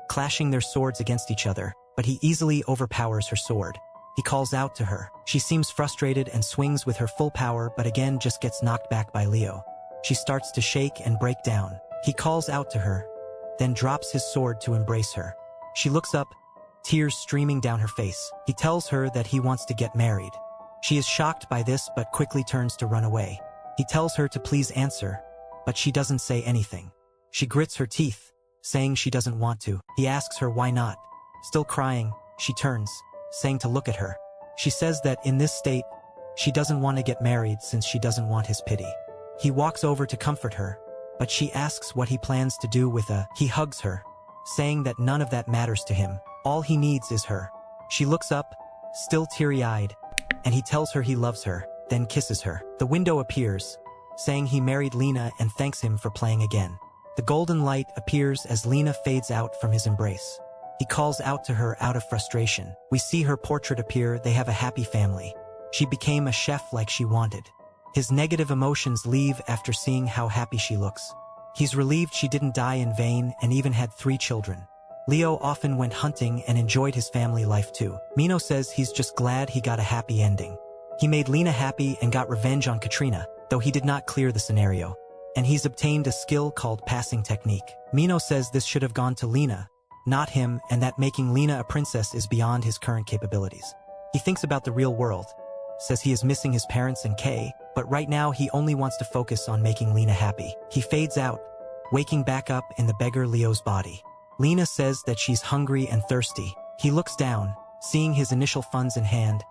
clashing their swords against each other, but he easily overpowers her sword. He calls out to her. She seems frustrated and swings with her full power but again just gets knocked back by Leo. She starts to shake and break down. He calls out to her, then drops his sword to embrace her. She looks up, tears streaming down her face. He tells her that he wants to get married. She is shocked by this but quickly turns to run away. He tells her to please answer, but she doesn't say anything. She grits her teeth, saying she doesn't want to. He asks her why not. Still crying, she turns, saying to look at her. She says that in this state, she doesn't want to get married since she doesn't want his pity. He walks over to comfort her, but she asks what he plans to do with a. He hugs her, saying that none of that matters to him. All he needs is her. She looks up, still teary-eyed, and he tells her he loves her, then kisses her. The window appears, saying he married Lena and thanks him for playing again. The golden light appears as Lena fades out from his embrace. He calls out to her out of frustration. We see her portrait appear. They have a happy family. She became a chef like she wanted. His negative emotions leave after seeing how happy she looks. He's relieved she didn't die in vain and even had 3 children. Leo often went hunting and enjoyed his family life too. Mino says he's just glad he got a happy ending. He made Lena happy and got revenge on Katrina, though he did not clear the scenario. And he's obtained a skill called passing technique. Mino says this should have gone to Lena, not him, and that making Lena a princess is beyond his current capabilities. He thinks about the real world, says he is missing his parents and Kay, but right now he only wants to focus on making Lena happy. He fades out, waking back up in the beggar Leo's body. Lena says that she's hungry and thirsty. He looks down, seeing his initial funds in hand,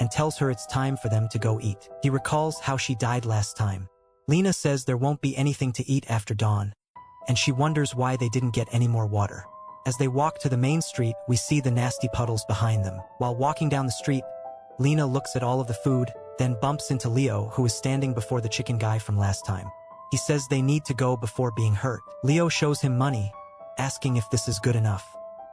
and tells her it's time for them to go eat. He recalls how she died last time. Lena says there won't be anything to eat after dawn, and she wonders why they didn't get any more water. As they walk to the main street, we see the nasty puddles behind them. While walking down the street, Lena looks at all of the food, then bumps into Leo, who is standing before the chicken guy from last time. He says they need to go before being hurt. Leo shows him money, asking if this is good enough.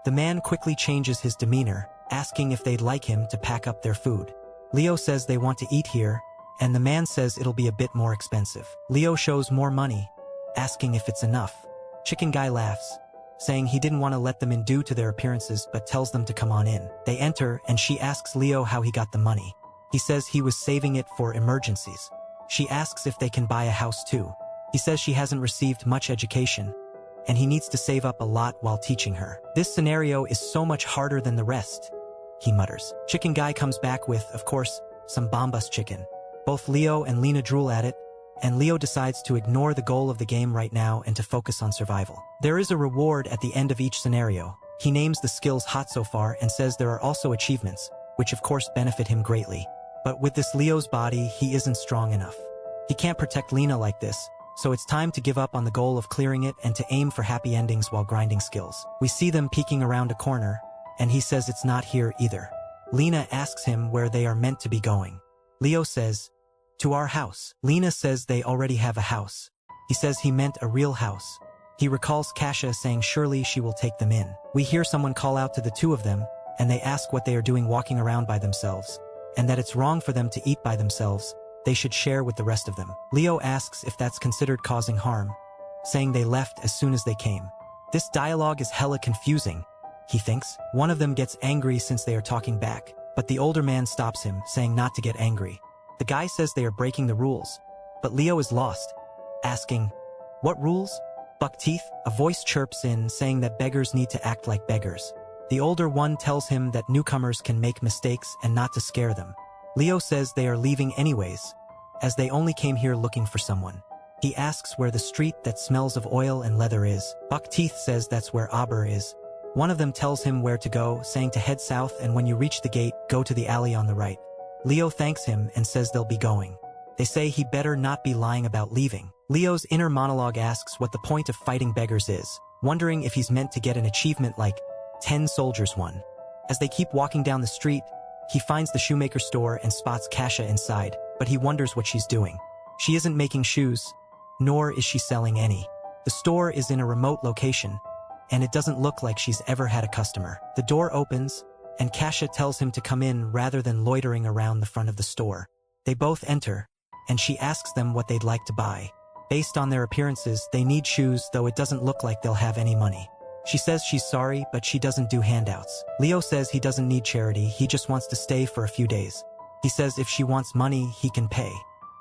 The man quickly changes his demeanor, asking if they'd like him to pack up their food. Leo says they want to eat here, and the man says it'll be a bit more expensive. Leo shows more money, asking if it's enough. Chicken guy laughs, saying he didn't want to let them in due to their appearances but tells them to come on in. They enter and she asks Leo how he got the money. He says he was saving it for emergencies. She asks if they can buy a house too. He says she hasn't received much education, and he needs to save up a lot while teaching her. This scenario is so much harder than the rest, he mutters. Chicken guy comes back with, of course, some bombas chicken. Both Leo and Lena drool at it, and Leo decides to ignore the goal of the game right now and to focus on survival. There is a reward at the end of each scenario. He names the skills hot so far and says there are also achievements, which of course benefit him greatly. But with this Leo's body, he isn't strong enough. He can't protect Lena like this, so it's time to give up on the goal of clearing it and to aim for happy endings while grinding skills. We see them peeking around a corner, and he says it's not here either. Lena asks him where they are meant to be going. Leo says, "To our house." Lena says they already have a house. He says he meant a real house. He recalls Kasia saying surely she will take them in. We hear someone call out to the two of them, and they ask what they are doing walking around by themselves, and that it's wrong for them to eat by themselves. They should share with the rest of them. Leo asks if that's considered causing harm, saying they left as soon as they came. This dialogue is hella confusing, he thinks. One of them gets angry since they are talking back, but the older man stops him, saying not to get angry. The guy says they are breaking the rules, but Leo is lost, asking, "What rules?" Buck teeth. A voice chirps in, saying that beggars need to act like beggars. The older one tells him that newcomers can make mistakes and not to scare them. Leo says they are leaving anyways, as they only came here looking for someone. He asks where the street that smells of oil and leather is. Buck teeth says that's where Aber is. One of them tells him where to go, saying to head south, and when you reach the gate, go to the alley on the right. Leo thanks him and says they'll be going. They say he better not be lying about leaving. Leo's inner monologue asks what the point of fighting beggars is, wondering if he's meant to get an achievement like 10 soldiers won. As they keep walking down the street, he finds the shoemaker store and spots Kasia inside, but he wonders what she's doing. She isn't making shoes, nor is she selling any. The store is in a remote location, and it doesn't look like she's ever had a customer. The door opens, and Kasia tells him to come in rather than loitering around the front of the store. They both enter, and she asks them what they'd like to buy. Based on their appearances, they need shoes, though it doesn't look like they'll have any money. She says she's sorry, but she doesn't do handouts. Leo says he doesn't need charity, he just wants to stay for a few days. He says if she wants money, he can pay.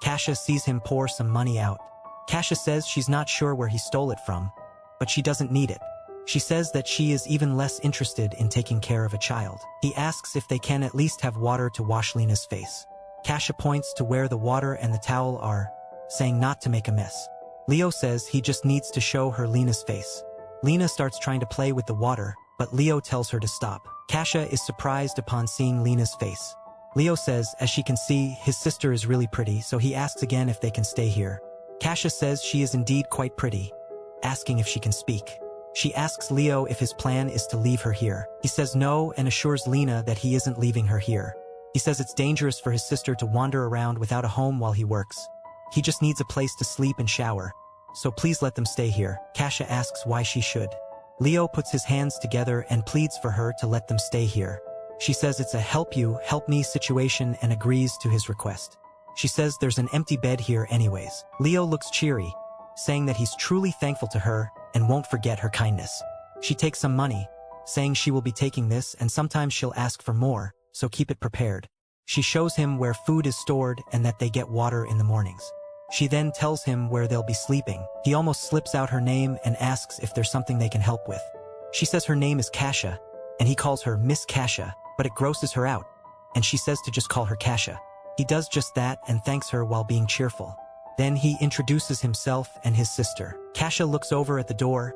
Kasia sees him pour some money out. Kasia says she's not sure where he stole it from, but she doesn't need it. She says that she is even less interested in taking care of a child. He asks if they can at least have water to wash Lena's face. Kasia points to where the water and the towel are, saying not to make a mess. Leo says he just needs to show her Lena's face. Lena starts trying to play with the water, but Leo tells her to stop. Kasia is surprised upon seeing Lena's face. Leo says, as she can see, his sister is really pretty, so he asks again if they can stay here. Kasia says she is indeed quite pretty, asking if she can speak. She asks Leo if his plan is to leave her here. He says no and assures Lena that he isn't leaving her here. He says it's dangerous for his sister to wander around without a home while he works. He just needs a place to sleep and shower, so please let them stay here. Kasia asks why she should. Leo puts his hands together and pleads for her to let them stay here. She says it's a help you, help me situation and agrees to his request. She says there's an empty bed here anyways. Leo looks cheery, saying that he's truly thankful to her and won't forget her kindness. She takes some money, saying she will be taking this and sometimes she'll ask for more, so keep it prepared. She shows him where food is stored and that they get water in the mornings. She then tells him where they'll be sleeping. He almost slips out her name and asks if there's something they can help with. She says her name is Kasia, and he calls her Miss Kasia, but it grosses her out, and she says to just call her Kasia. He does just that and thanks her while being cheerful. Then he introduces himself and his sister. Kasia looks over at the door,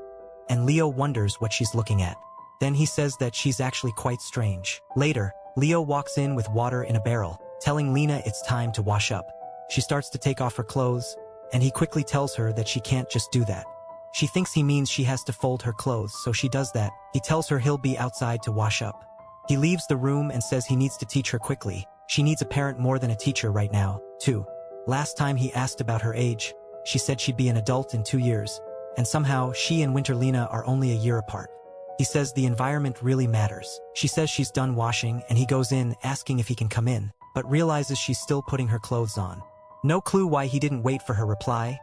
and Leo wonders what she's looking at. Then he says that she's actually quite strange. Later, Leo walks in with water in a barrel, telling Lena it's time to wash up. She starts to take off her clothes, and he quickly tells her that she can't just do that. She thinks he means she has to fold her clothes, so she does that. He tells her he'll be outside to wash up. He leaves the room and says he needs to teach her quickly. She needs a parent more than a teacher right now, too. Last time he asked about her age, she said she'd be an adult in 2 years, and somehow she and Winterlina are only a year apart. He says the environment really matters. She says she's done washing, and he goes in asking if he can come in, but realizes she's still putting her clothes on. No clue why he didn't wait for her reply,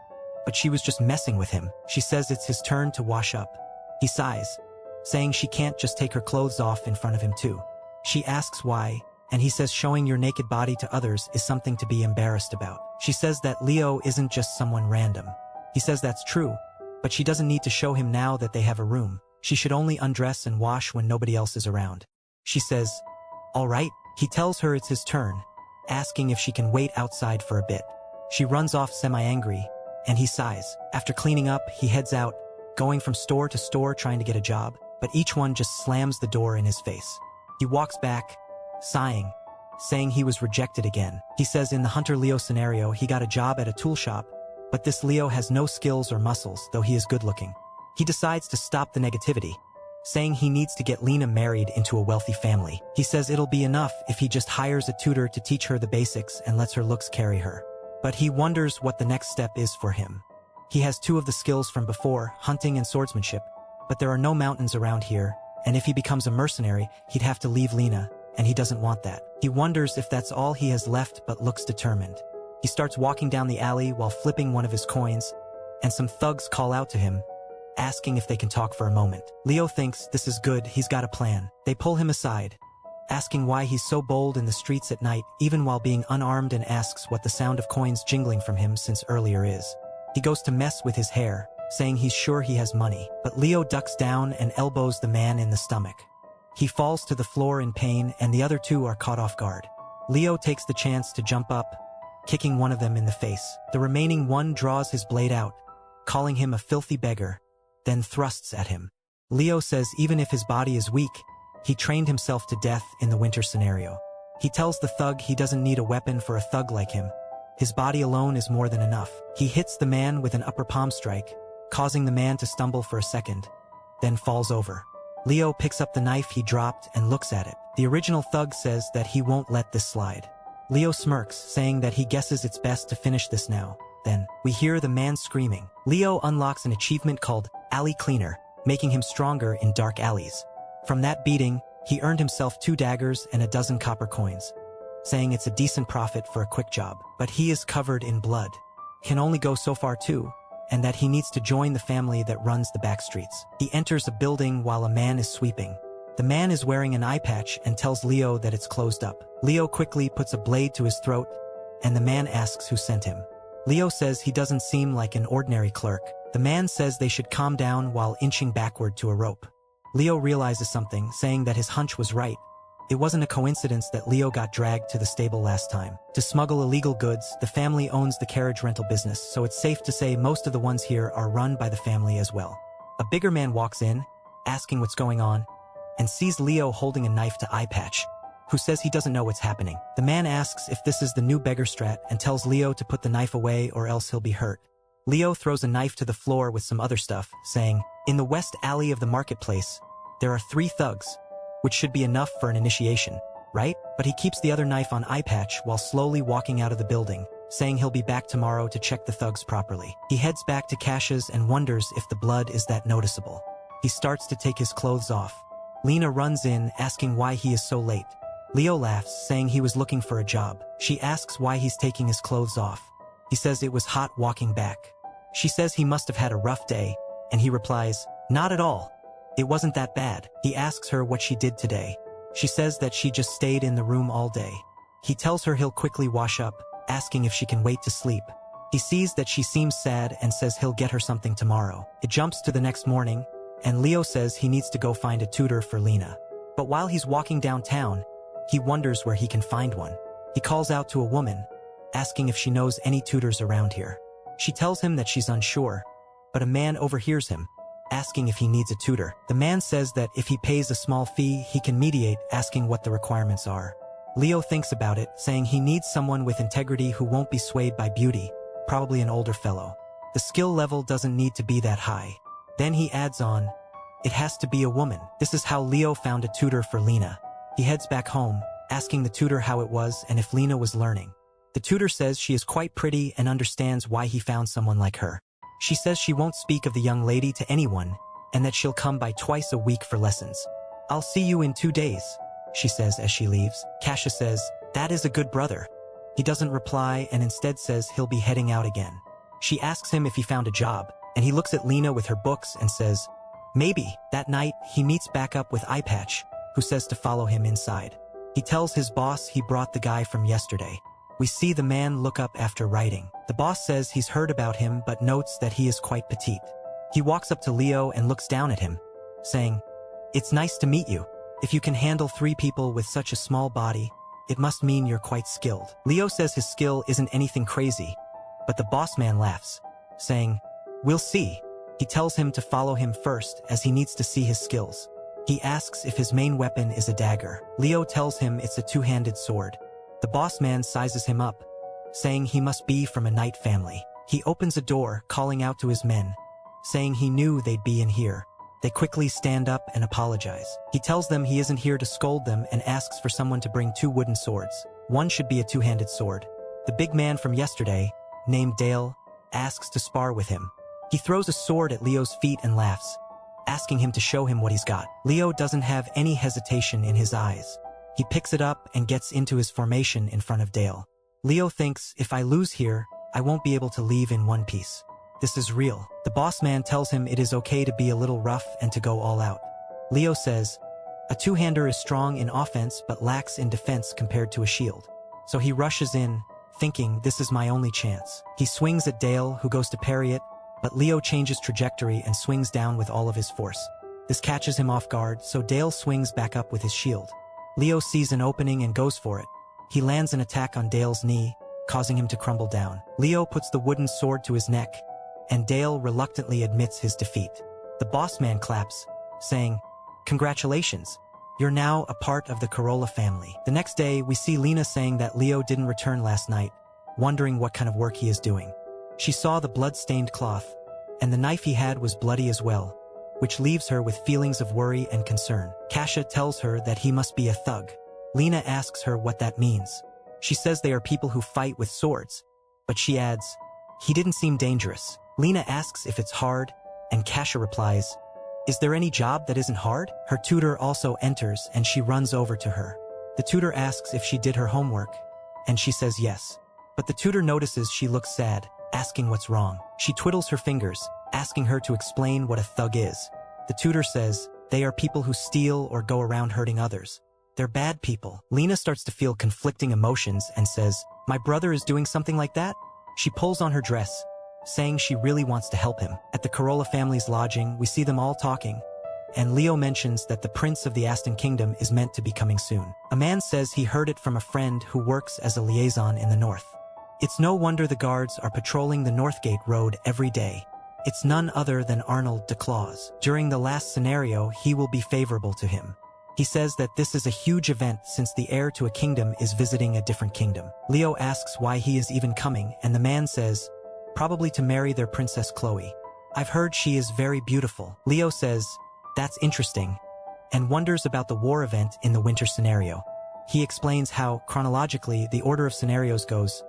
but she was just messing with him. She says it's his turn to wash up. He sighs, saying she can't just take her clothes off in front of him too. She asks why, and he says showing your naked body to others is something to be embarrassed about. She says that Leo isn't just someone random. He says that's true, but she doesn't need to show him now that they have a room. She should only undress and wash when nobody else is around. She says, all right. He tells her it's his turn, asking if she can wait outside for a bit. She runs off semi-angry, and he sighs. After cleaning up, he heads out, going from store to store trying to get a job, but each one just slams the door in his face. He walks back, sighing, saying he was rejected again. He says in the Hunter Leo scenario he got a job at a tool shop, but this Leo has no skills or muscles, though he is good-looking. He decides to stop the negativity, saying he needs to get Lena married into a wealthy family. He says it'll be enough if he just hires a tutor to teach her the basics and lets her looks carry her. But he wonders what the next step is for him. He has 2 of the skills from before, hunting and swordsmanship, but there are no mountains around here, and if he becomes a mercenary, he'd have to leave Lena, and he doesn't want that. He wonders if that's all he has left, but looks determined. He starts walking down the alley while flipping one of his coins, and some thugs call out to him, asking if they can talk for a moment. Leo thinks this is good, he's got a plan. They pull him aside, asking why he's so bold in the streets at night, even while being unarmed, and asks what the sound of coins jingling from him since earlier is. He goes to mess with his hair, saying he's sure he has money, but Leo ducks down and elbows the man in the stomach. He falls to the floor in pain, and the other 2 are caught off guard. Leo takes the chance to jump up, kicking one of them in the face. The remaining one draws his blade out, calling him a filthy beggar, then thrusts at him. Leo says even if his body is weak, he trained himself to death in the winter scenario. He tells the thug he doesn't need a weapon for a thug like him. His body alone is more than enough. He hits the man with an upper palm strike, causing the man to stumble for a second, then falls over. Leo picks up the knife he dropped and looks at it. The original thug says that he won't let this slide. Leo smirks, saying that he guesses it's best to finish this now. Then, we hear the man screaming. Leo unlocks an achievement called Alley Cleaner, making him stronger in dark alleys. From that beating, he earned himself 2 daggers and a dozen copper coins, saying it's a decent profit for a quick job. But he is covered in blood, can only go so far too, and that he needs to join the family that runs the back streets. He enters a building while a man is sweeping. The man is wearing an eye patch and tells Leo that it's closed up. Leo quickly puts a blade to his throat, and the man asks who sent him. Leo says he doesn't seem like an ordinary clerk. The man says they should calm down while inching backward to a rope. Leo realizes something, saying that his hunch was right. It wasn't a coincidence that Leo got dragged to the stable last time. To smuggle illegal goods, the family owns the carriage rental business, so it's safe to say most of the ones here are run by the family as well. A bigger man walks in, asking what's going on, and sees Leo holding a knife to Eye Patch, who says he doesn't know what's happening. The man asks if this is the new beggar strat and tells Leo to put the knife away or else he'll be hurt. Leo throws a knife to the floor with some other stuff, saying, "In the west alley of the marketplace, there are 3 thugs, which should be enough for an initiation, right?" But he keeps the other knife on Eye Patch while slowly walking out of the building, saying he'll be back tomorrow to check the thugs properly. He heads back to Cash's and wonders if the blood is that noticeable. He starts to take his clothes off. Lena runs in, asking why he is so late. Leo laughs, saying he was looking for a job. She asks why he's taking his clothes off. He says it was hot walking back. She says he must have had a rough day, and he replies, "Not at all. It wasn't that bad." He asks her what she did today. She says that she just stayed in the room all day. He tells her he'll quickly wash up, asking if she can wait to sleep. He sees that she seems sad and says he'll get her something tomorrow. It jumps to the next morning, and Leo says he needs to go find a tutor for Lena. But while he's walking downtown, he wonders where he can find one. He calls out to a woman, asking if she knows any tutors around here. She tells him that she's unsure, but a man overhears him, asking if he needs a tutor. The man says that if he pays a small fee, he can mediate, asking what the requirements are. Leo thinks about it, saying he needs someone with integrity who won't be swayed by beauty, probably an older fellow. The skill level doesn't need to be that high. Then he adds on, it has to be a woman. This is how Leo found a tutor for Lena. He heads back home, asking the tutor how it was and if Lena was learning. The tutor says she is quite pretty and understands why he found someone like her. She says she won't speak of the young lady to anyone, and that she'll come by twice a week for lessons. "I'll see you in 2 days, she says as she leaves. Kasha says, "That is a good brother." He doesn't reply and instead says he'll be heading out again. She asks him if he found a job, and he looks at Lena with her books and says, "Maybe." That night, he meets back up with Eye Patch, who says to follow him inside. He tells his boss he brought the guy from yesterday. We see the man look up after writing. The boss says he's heard about him but notes that he is quite petite. He walks up to Leo and looks down at him, saying, "It's nice to meet you. If you can handle 3 people with such a small body, it must mean you're quite skilled." Leo says his skill isn't anything crazy, but the boss man laughs, saying, "We'll see." He tells him to follow him first as he needs to see his skills. He asks if his main weapon is a dagger. Leo tells him it's a two-handed sword. The boss man sizes him up, saying he must be from a knight family. He opens a door, calling out to his men, saying he knew they'd be in here. They quickly stand up and apologize. He tells them he isn't here to scold them and asks for someone to bring 2 wooden swords. One should be a two-handed sword. The big man from yesterday, named Dale, asks to spar with him. He throws a sword at Leo's feet and laughs, asking him to show him what he's got. Leo doesn't have any hesitation in his eyes. He picks it up and gets into his formation in front of Dale. Leo thinks, if I lose here, I won't be able to leave in one piece. This is real. The boss man tells him it is okay to be a little rough and to go all out. Leo says, a two-hander is strong in offense but lacks in defense compared to a shield. So he rushes in, thinking this is my only chance. He swings at Dale, who goes to parry it, but Leo changes trajectory and swings down with all of his force. This catches him off guard, so Dale swings back up with his shield. Leo sees an opening and goes for it. He lands an attack on Dale's knee, causing him to crumble down. Leo puts the wooden sword to his neck, and Dale reluctantly admits his defeat. The boss man claps, saying, "Congratulations, you're now a part of the Corolla family." The next day, we see Lena saying that Leo didn't return last night, wondering what kind of work he is doing. She saw the blood-stained cloth, and the knife he had was bloody as well, which leaves her with feelings of worry and concern. Kasia tells her that he must be a thug. Lena asks her what that means. She says they are people who fight with swords, but she adds, "He didn't seem dangerous." Lena asks if it's hard, and Kasia replies, "Is there any job that isn't hard?" Her tutor also enters and she runs over to her. The tutor asks if she did her homework, and she says yes. But the tutor notices she looks sad, asking what's wrong. She twiddles her fingers, asking her to explain what a thug is. The tutor says, they are people who steal or go around hurting others. They're bad people. Lena starts to feel conflicting emotions and says, "My brother is doing something like that?" She pulls on her dress, saying she really wants to help him. At the Corolla family's lodging, we see them all talking, and Leo mentions that the Prince of the Aston Kingdom is meant to be coming soon. A man says he heard it from a friend who works as a liaison in the north. It's no wonder the guards are patrolling the Northgate Road every day. It's none other than Arnold de Claus. During the last scenario, he will be favorable to him. He says that this is a huge event since the heir to a kingdom is visiting a different kingdom. Leo asks why he is even coming, and the man says, probably to marry their Princess Chloe. I've heard she is very beautiful. Leo says, that's interesting, and wonders about the war event in the winter scenario. He explains how, chronologically, the order of scenarios goes: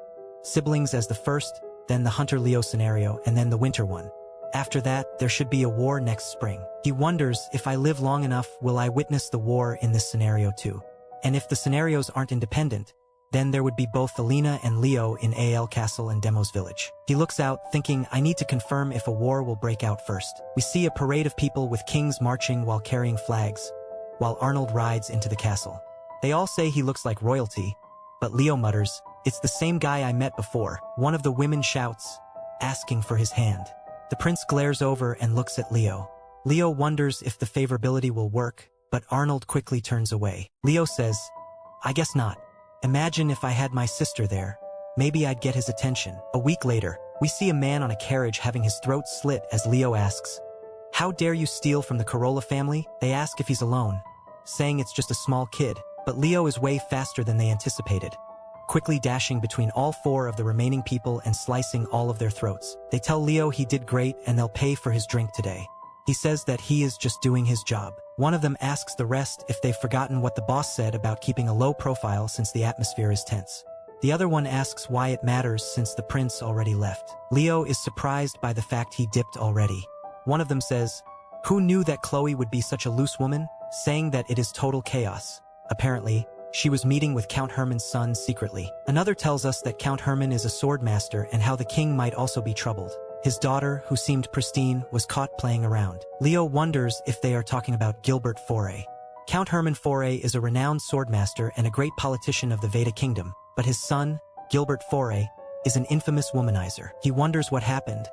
siblings as the first, then the Hunter-Leo scenario, and then the winter one. After that, there should be a war next spring. He wonders, if I live long enough, will I witness the war in this scenario too? And if the scenarios aren't independent, then there would be both Alina and Leo in AL Castle and Demos Village. He looks out, thinking, I need to confirm if a war will break out first. We see a parade of people with kings marching while carrying flags, while Arnold rides into the castle. They all say he looks like royalty, but Leo mutters, it's the same guy I met before. One of the women shouts, asking for his hand. The prince glares over and looks at Leo. Leo wonders if the favorability will work, but Arnold quickly turns away. Leo says, I guess not. Imagine if I had my sister there. Maybe I'd get his attention. A week later, we see a man on a carriage having his throat slit as Leo asks, how dare you steal from the Corolla family? They ask if he's alone, saying it's just a small kid, but Leo is way faster than they anticipated, quickly dashing between all four of the remaining people and slicing all of their throats. They tell Leo he did great and they'll pay for his drink today. He says that he is just doing his job. One of them asks the rest if they've forgotten what the boss said about keeping a low profile since the atmosphere is tense. The other one asks why it matters since the prince already left. Leo is surprised by the fact he dipped already. One of them says, who knew that Chloe would be such a loose woman? Saying that it is total chaos. Apparently, she was meeting with Count Herman's son secretly. Another tells us that Count Herman is a sword master and how the king might also be troubled. His daughter, who seemed pristine, was caught playing around. Leo wonders if they are talking about Gilbert Foray. Count Herman Foray is a renowned swordmaster and a great politician of the Veda Kingdom, but his son, Gilbert Foray, is an infamous womanizer. He wonders what happened,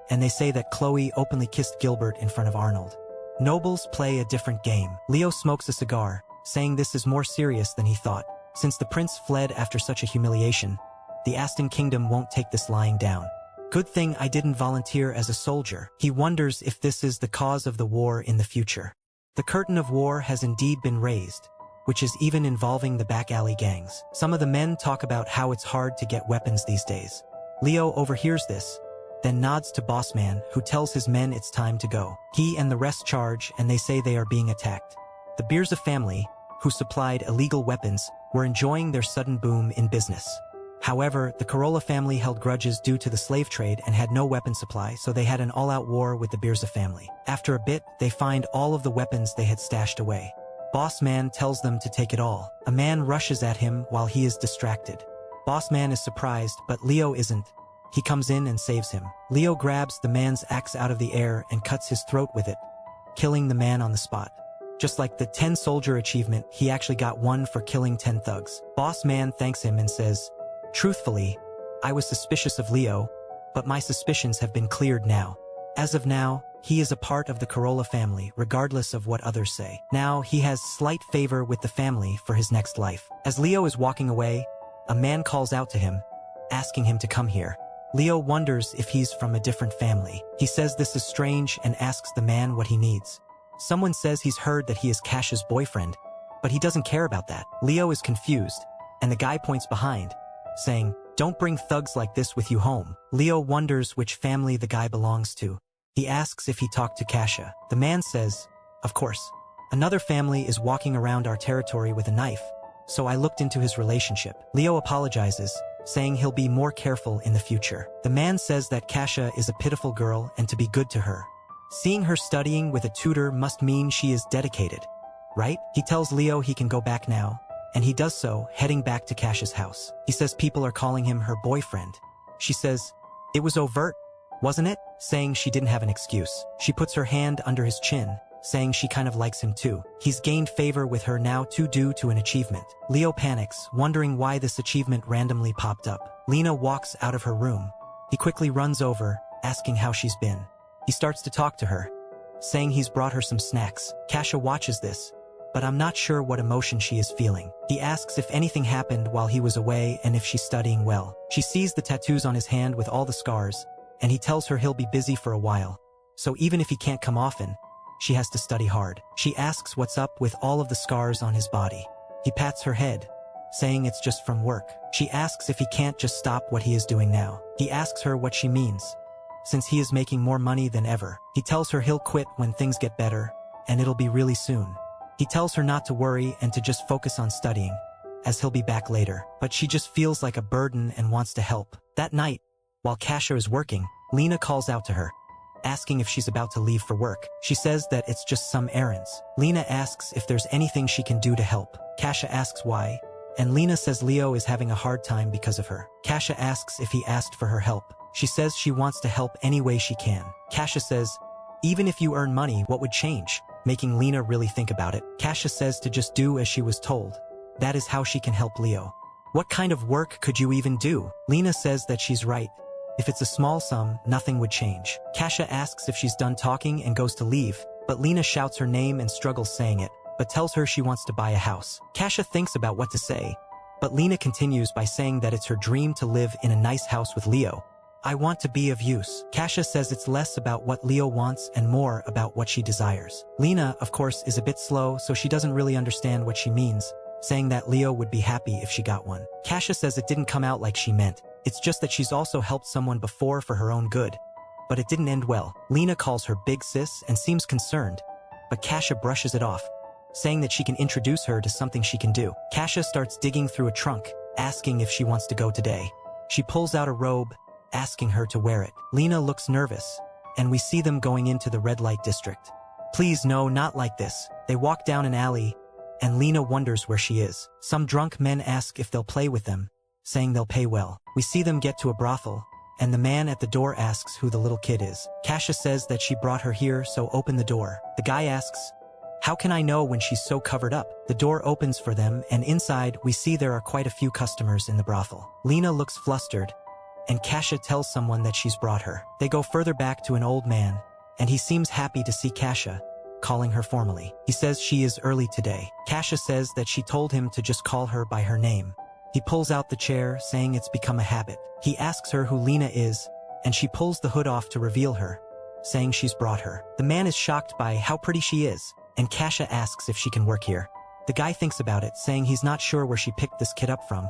and they say that Chloe openly kissed Gilbert in front of Arnold. Nobles play a different game. Leo smokes a cigar, saying this is more serious than he thought. Since the prince fled after such a humiliation, The Aston Kingdom won't take this lying down. Good thing I didn't volunteer as a soldier. He wonders if this is the cause of the war in the future. The curtain of war has indeed been raised, which is even involving the back alley gangs. Some of the men talk about how it's hard to get weapons these days. Leo overhears this, then nods to Bossman, who tells his men it's time to go. He and the rest charge, and they say they are being attacked. The Beerza family, who supplied illegal weapons, were enjoying their sudden boom in business. However, the Corolla family held grudges due to the slave trade and had no weapon supply, so they had an all-out war with the Beerza family. After a bit, they find all of the weapons they had stashed away. Boss Man tells them to take it all. A man rushes at him while he is distracted. Boss Man is surprised, but Leo isn't. He comes in and saves him. Leo grabs the man's axe out of the air and cuts his throat with it, killing the man on the spot. Just like the 10-soldier achievement, he actually got one for killing 10 thugs. Boss Man thanks him and says, "Truthfully, I was suspicious of Leo, but my suspicions have been cleared now. As of now, he is a part of the Corolla family, regardless of what others say. Now, he has slight favor with the family for his next life." As Leo is walking away, a man calls out to him, asking him to come here. Leo wonders if he's from a different family. He says this is strange and asks the man what he needs. Someone says he's heard that he is Kash's boyfriend, but he doesn't care about that. Leo is confused, and the guy points behind, saying, "Don't bring thugs like this with you home." Leo wonders which family the guy belongs to. He asks if he talked to Kasha. The man says, "Of course. Another family is walking around our territory with a knife, so I looked into his relationship." Leo apologizes, saying he'll be more careful in the future. The man says that Kasha is a pitiful girl and to be good to her. Seeing her studying with a tutor must mean she is dedicated, right? He tells Leo he can go back now, and he does so, heading back to Kasha's house. He says people are calling him her boyfriend. She says, "It was overt, wasn't it?" saying she didn't have an excuse. She puts her hand under his chin, saying she kind of likes him too. He's gained favor with her now too due to an achievement. Leo panics, wondering why this achievement randomly popped up. Lena walks out of her room. He quickly runs over, asking how she's been. He starts to talk to her, saying he's brought her some snacks. Kasha watches this, but I'm not sure what emotion she is feeling. He asks if anything happened while he was away and if she's studying well. She sees the tattoos on his hand with all the scars, and he tells her he'll be busy for a while. So even if he can't come often, she has to study hard. She asks what's up with all of the scars on his body. He pats her head, saying it's just from work. She asks if he can't just stop what he is doing now. He asks her what she means, since he is making more money than ever. He tells her he'll quit when things get better, and it'll be really soon. He tells her not to worry and to just focus on studying, as he'll be back later. But she just feels like a burden and wants to help. That night, while Kasha is working, Lena calls out to her, asking if she's about to leave for work. She says that it's just some errands. Lena asks if there's anything she can do to help. Kasha asks why, and Lena says Leo is having a hard time because of her. Kasha asks if he asked for her help. She says she wants to help any way she can. Kasha says, "Even if you earn money, what would change?" making Lena really think about it. Kasha says to just do as she was told. That is how she can help Leo. "What kind of work could you even do?" Lena says that she's right. If it's a small sum, nothing would change. Kasha asks if she's done talking and goes to leave, but Lena shouts her name and struggles saying it, but tells her she wants to buy a house. Kasha thinks about what to say, but Lena continues by saying that it's her dream to live in a nice house with Leo. "I want to be of use." Kasha says it's less about what Leo wants and more about what she desires. Lena, of course, is a bit slow, so she doesn't really understand what she means, saying that Leo would be happy if she got one. Kasha says it didn't come out like she meant. It's just that she's also helped someone before for her own good, but it didn't end well. Lena calls her big sis and seems concerned, but Kasha brushes it off, saying that she can introduce her to something she can do. Kasha starts digging through a trunk, asking if she wants to go today. She pulls out a robe, asking her to wear it. Lena looks nervous, and we see them going into the red light district. "Please no, not like this." They walk down an alley, and Lena wonders where she is. Some drunk men ask if they'll play with them, saying they'll pay well. We see them get to a brothel, and the man at the door asks who the little kid is. Kasha says that she brought her here, so open the door. The guy asks, "How can I know when she's so covered up?" The door opens for them, and inside we see there are quite a few customers in the brothel. Lena looks flustered, and Kasha tells someone that she's brought her. They go further back to an old man, and he seems happy to see Kasha, calling her formally. He says she is early today. Kasha says that she told him to just call her by her name. He pulls out the chair, saying it's become a habit. He asks her who Lena is, and she pulls the hood off to reveal her, saying she's brought her. The man is shocked by how pretty she is, and Kasha asks if she can work here. The guy thinks about it, saying he's not sure where she picked this kid up from,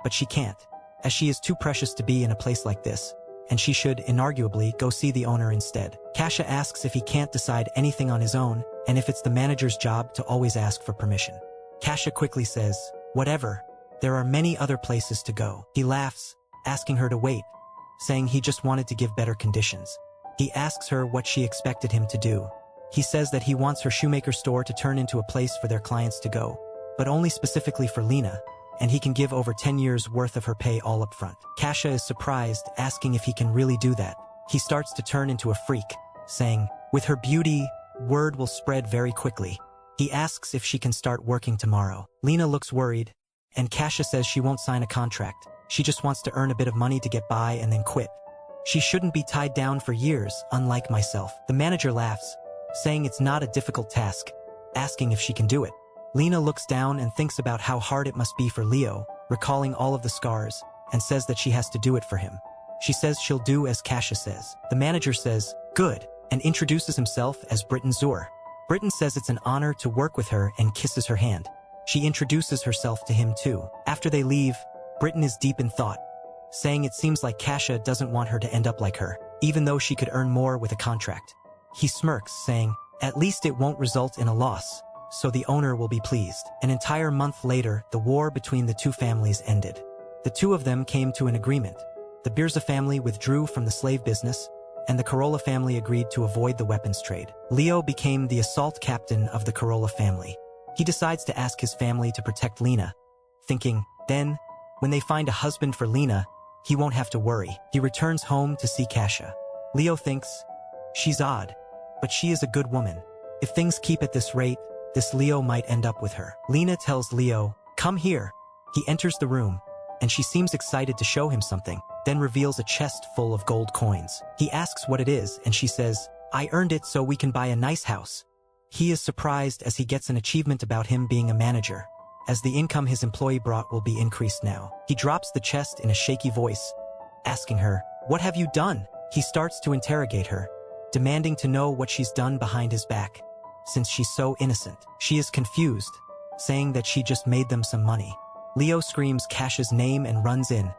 but she can't, as she is too precious to be in a place like this, and she should, inarguably, go see the owner instead. Kasha asks if he can't decide anything on his own, and if it's the manager's job to always ask for permission. Kasha quickly says, whatever, there are many other places to go. He laughs, asking her to wait, saying he just wanted to give better conditions. He asks her what she expected him to do. He says that he wants her shoemaker store to turn into a place for their clients to go, but only specifically for Lena, and he can give over 10 years worth of her pay all up front. Kasha is surprised, asking if he can really do that. He starts to turn into a freak, saying, with her beauty, word will spread very quickly. He asks if she can start working tomorrow. Lena looks worried, and Kasha says she won't sign a contract. She just wants to earn a bit of money to get by and then quit. She shouldn't be tied down for years, unlike myself. The manager laughs, saying it's not a difficult task, asking if she can do it. Lena looks down and thinks about how hard it must be for Leo, recalling all of the scars, and says that she has to do it for him. She says she'll do as Kasha says. The manager says, good, and introduces himself as Britton Zur. Britton says it's an honor to work with her and kisses her hand. She introduces herself to him too. After they leave, Britton is deep in thought, saying it seems like Kasha doesn't want her to end up like her, even though she could earn more with a contract. He smirks, saying, at least it won't result in a loss, so the owner will be pleased. An entire month later, the war between the two families ended. The two of them came to an agreement. The Birza family withdrew from the slave business, and the Corolla family agreed to avoid the weapons trade. Leo became the assault captain of the Corolla family. He decides to ask his family to protect Lena, thinking, then, when they find a husband for Lena, he won't have to worry. He returns home to see Kasha. Leo thinks, she's odd, but she is a good woman. If things keep at this rate, this Leo might end up with her. Lena tells Leo, come here. He enters the room, and she seems excited to show him something, then reveals a chest full of gold coins. He asks what it is, and she says, I earned it so we can buy a nice house. He is surprised as he gets an achievement about him being a manager, as the income his employee brought will be increased now. He drops the chest in a shaky voice, asking her, what have you done? He starts to interrogate her, demanding to know what she's done behind his back, since she's so innocent. She is confused, saying that she just made them some money. Leo screams Kasha's name and runs in,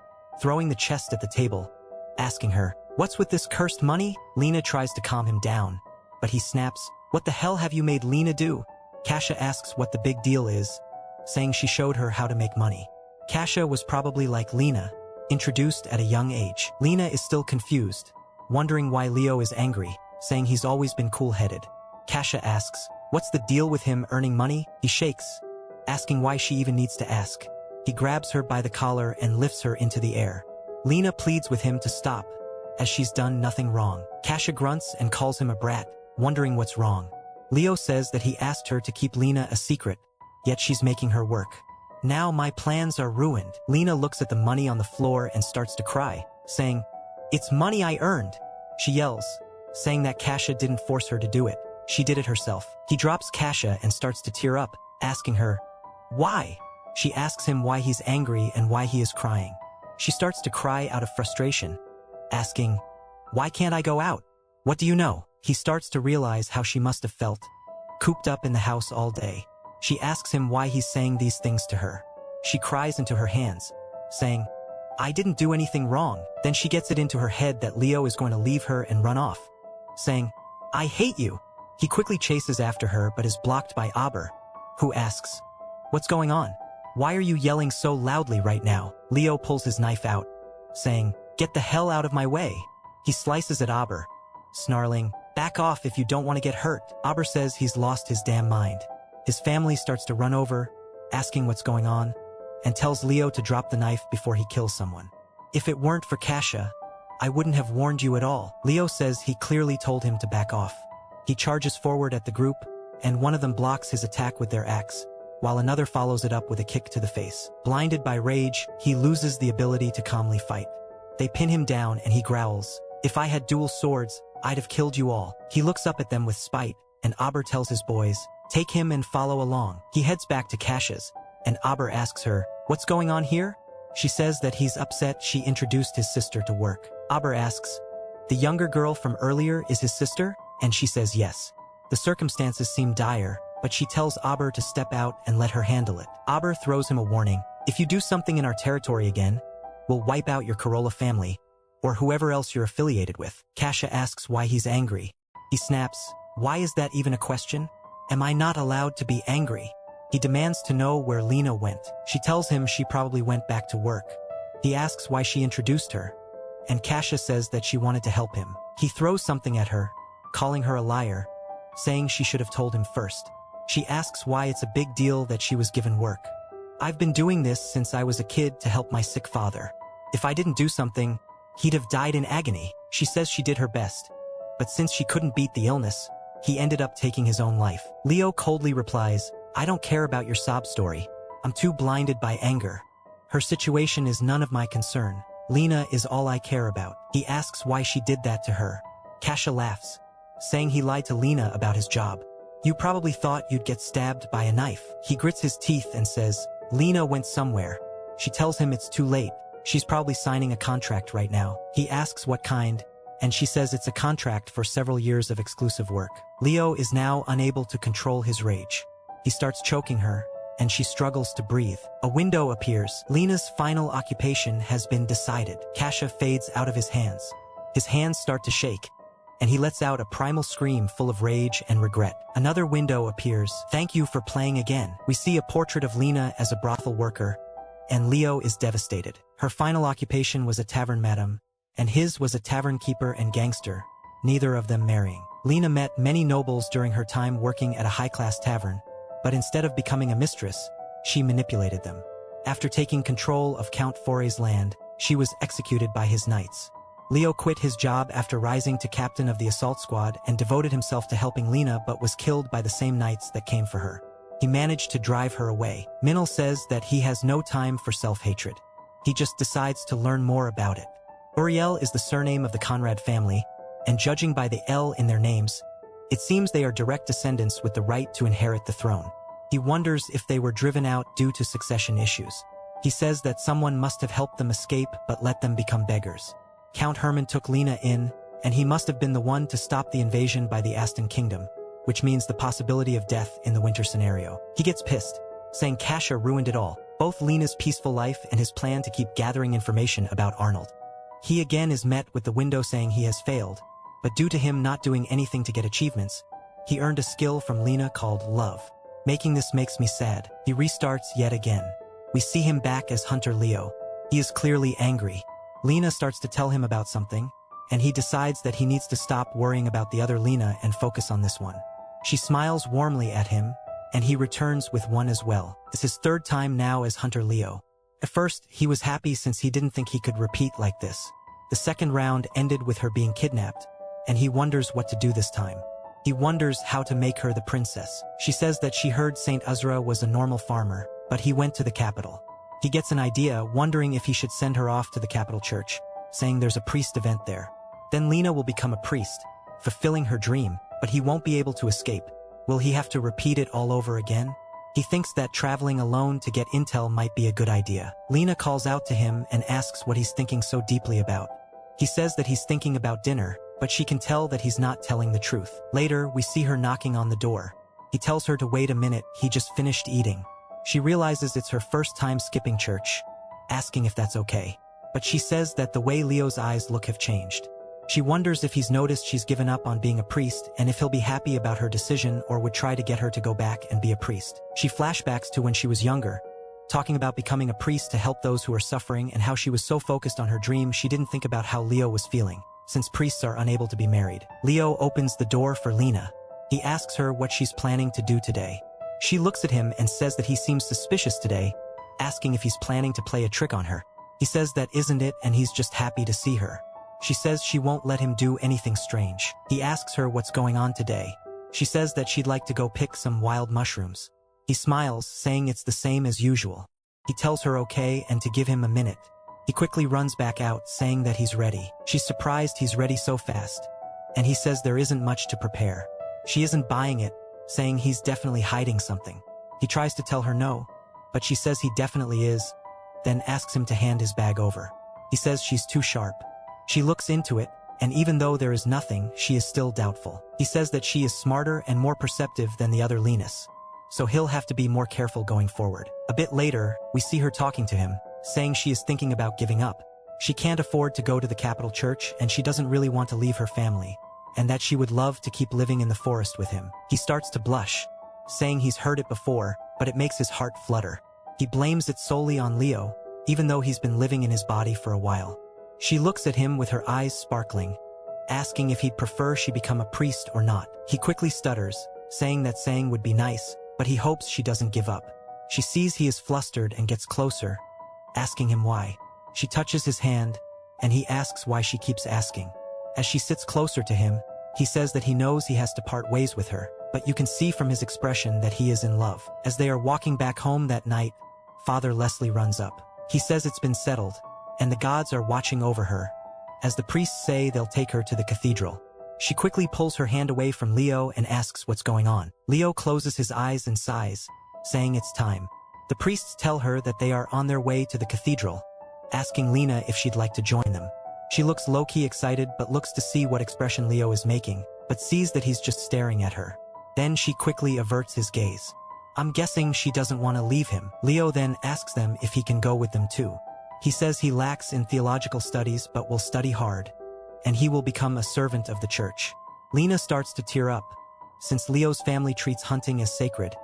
throwing the chest at the table, asking her, what's with this cursed money? Lena tries to calm him down, but he snaps, what the hell have you made Lena do? Kasha asks what the big deal is, saying she showed her how to make money. Kasha was probably like Lena, introduced at a young age. Lena is still confused, wondering why Leo is angry, saying he's always been cool-headed. Kasha asks, what's the deal with him earning money? He shakes, asking why she even needs to ask. He grabs her by the collar and lifts her into the air. Lena pleads with him to stop, as she's done nothing wrong. Kasha grunts and calls him a brat, wondering what's wrong. Leo says that he asked her to keep Lena a secret, yet she's making her work. Now my plans are ruined. Lena looks at the money on the floor and starts to cry, saying, it's money I earned. She yells, saying that Kasha didn't force her to do it. She did it herself. He drops Kasha and starts to tear up, asking her, why? She asks him why he's angry and why he is crying. She starts to cry out of frustration, asking, why can't I go out? What do you know? He starts to realize how she must have felt, cooped up in the house all day. She asks him why he's saying these things to her. She cries into her hands, saying, I didn't do anything wrong. Then she gets it into her head that Leo is going to leave her and run off, saying, I hate you. He quickly chases after her but is blocked by Aber, who asks, what's going on? Why are you yelling so loudly right now? Leo pulls his knife out, saying, get the hell out of my way. He slices at Aber, snarling, back off if you don't want to get hurt. Aber says he's lost his damn mind. His family starts to run over, asking what's going on, and tells Leo to drop the knife before he kills someone. If it weren't for Kasha, I wouldn't have warned you at all. Leo says he clearly told him to back off. He charges forward at the group, and one of them blocks his attack with their axe, while another follows it up with a kick to the face. Blinded by rage, he loses the ability to calmly fight. They pin him down and he growls, if I had dual swords, I'd have killed you all. He looks up at them with spite, and Aber tells his boys, take him and follow along. He heads back to Kasha's, and Aber asks her, what's going on here? She says that he's upset she introduced his sister to work. Aber asks, "The younger girl from earlier is his sister?" And she says yes. The circumstances seem dire, but she tells Aber to step out and let her handle it. Aber throws him a warning. "If you do something in our territory again, we'll wipe out your Corolla family, or whoever else you're affiliated with." Kasha asks why he's angry. He snaps, "Why is that even a question? Am I not allowed to be angry?" He demands to know where Lena went. She tells him she probably went back to work. He asks why she introduced her, and Kasha says that she wanted to help him. He throws something at her, calling her a liar, saying she should have told him first. She asks why it's a big deal that she was given work. "I've been doing this since I was a kid to help my sick father. If I didn't do something, he'd have died in agony." She says she did her best, but since she couldn't beat the illness, he ended up taking his own life. Leo coldly replies, "I don't care about your sob story. I'm too blinded by anger. Her situation is none of my concern. Lena is all I care about." He asks why she did that to her. Kasha laughs, saying he lied to Lena about his job. "You probably thought you'd get stabbed by a knife." He grits his teeth and says, "Lena went somewhere." She tells him it's too late. She's probably signing a contract right now. He asks what kind, and she says it's a contract for several years of exclusive work. Leo is now unable to control his rage. He starts choking her, and she struggles to breathe. A window appears. Lena's final occupation has been decided. Kasha fades out of his hands. His hands start to shake, and he lets out a primal scream full of rage and regret. Another window appears. "Thank you for playing again." We see a portrait of Lena as a brothel worker, and Leo is devastated. Her final occupation was a tavern madam, and his was a tavern keeper and gangster, neither of them marrying. Lena met many nobles during her time working at a high-class tavern, but instead of becoming a mistress, she manipulated them. After taking control of Count Fore's land, she was executed by his knights. Leo quit his job after rising to captain of the assault squad and devoted himself to helping Lena, but was killed by the same knights that came for her. He managed to drive her away. Minel says that he has no time for self-hatred. He just decides to learn more about it. Uriel is the surname of the Conrad family, and judging by the L in their names, it seems they are direct descendants with the right to inherit the throne. He wonders if they were driven out due to succession issues. He says that someone must have helped them escape but let them become beggars. Count Herman took Lena in, and he must have been the one to stop the invasion by the Aston Kingdom, which means the possibility of death in the winter scenario. He gets pissed, saying Kasha ruined it all, both Lena's peaceful life and his plan to keep gathering information about Arnold. He again is met with the window saying he has failed, but due to him not doing anything to get achievements, he earned a skill from Lena called Love. "Making this makes me sad." He restarts yet again. We see him back as Hunter Leo. He is clearly angry. Lena starts to tell him about something, and he decides that he needs to stop worrying about the other Lena and focus on this one. She smiles warmly at him, and he returns with one as well. It's his third time now as Hunter Leo. At first, he was happy since he didn't think he could repeat like this. The second round ended with her being kidnapped, and he wonders what to do this time. He wonders how to make her the princess. She says that she heard Saint Uzra was a normal farmer, but he went to the capital. He gets an idea, wondering if he should send her off to the capital church, saying there's a priest event there. Then Lena will become a priest, fulfilling her dream, but he won't be able to escape. Will he have to repeat it all over again? He thinks that traveling alone to get intel might be a good idea. Lena calls out to him and asks what he's thinking so deeply about. He says that he's thinking about dinner, but she can tell that he's not telling the truth. Later, we see her knocking on the door. He tells her to wait a minute, he just finished eating. She realizes it's her first time skipping church, asking if that's okay. But she says that the way Leo's eyes look have changed. She wonders if he's noticed she's given up on being a priest and if he'll be happy about her decision or would try to get her to go back and be a priest. She flashbacks to when she was younger, talking about becoming a priest to help those who are suffering and how she was so focused on her dream she didn't think about how Leo was feeling, since priests are unable to be married. Leo opens the door for Lena. He asks her what she's planning to do today. She looks at him and says that he seems suspicious today, asking if he's planning to play a trick on her. He says that isn't it and he's just happy to see her. She says she won't let him do anything strange. He asks her what's going on today. She says that she'd like to go pick some wild mushrooms. He smiles, saying it's the same as usual. He tells her okay and to give him a minute. He quickly runs back out, saying that he's ready. She's surprised he's ready so fast, and he says there isn't much to prepare. She isn't buying it, saying he's definitely hiding something. He tries to tell her no, but she says he definitely is, then asks him to hand his bag over. He says she's too sharp. She looks into it, and even though there is nothing, she is still doubtful. He says that she is smarter and more perceptive than the other Linus, so he'll have to be more careful going forward. A bit later, we see her talking to him, saying she is thinking about giving up. She can't afford to go to the capital church and she doesn't really want to leave her family, and that she would love to keep living in the forest with him. He starts to blush, saying he's heard it before, but it makes his heart flutter. He blames it solely on Leo, even though he's been living in his body for a while. She looks at him with her eyes sparkling, asking if he'd prefer she become a priest or not. He quickly stutters, saying that saying would be nice, but he hopes she doesn't give up. She sees he is flustered and gets closer, asking him why. She touches his hand, and he asks why she keeps asking. As she sits closer to him, he says that he knows he has to part ways with her, but you can see from his expression that he is in love. As they are walking back home that night, Father Leslie runs up. He says it's been settled, and the gods are watching over her. As the priests say they'll take her to the cathedral. She quickly pulls her hand away from Leo and asks what's going on. Leo closes his eyes and sighs, saying it's time. The priests tell her that they are on their way to the cathedral, asking Lena if she'd like to join them. She looks low-key excited but looks to see what expression Leo is making, but sees that he's just staring at her. Then she quickly averts his gaze. I'm guessing she doesn't want to leave him. Leo then asks them if he can go with them too. He says he lacks in theological studies but will study hard, and he will become a servant of the church. Lena starts to tear up, since Leo's family treats hunting as sacred,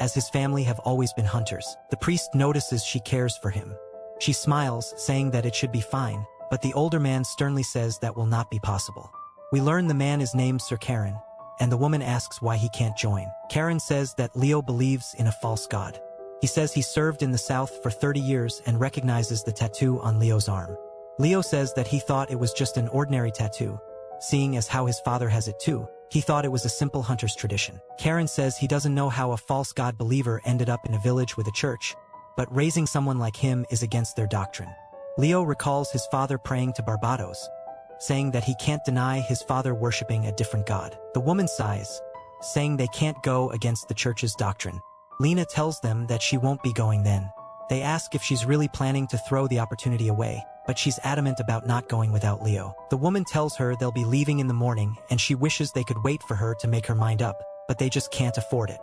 as his family have always been hunters. The priest notices she cares for him. She smiles, saying that it should be fine, but the older man sternly says that will not be possible. We learn the man is named Sir Karen, and the woman asks why he can't join. Karen says that Leo believes in a false god. He says he served in the South for 30 years and recognizes the tattoo on Leo's arm. Leo says that he thought it was just an ordinary tattoo, seeing as how his father has it too. He thought it was a simple hunter's tradition. Karen says he doesn't know how a false god believer ended up in a village with a church, but raising someone like him is against their doctrine. Leo recalls his father praying to Barbados, saying that he can't deny his father worshipping a different god. The woman sighs, saying they can't go against the church's doctrine. Lena tells them that she won't be going then. They ask if she's really planning to throw the opportunity away, but she's adamant about not going without Leo. The woman tells her they'll be leaving in the morning and she wishes they could wait for her to make her mind up, but they just can't afford it.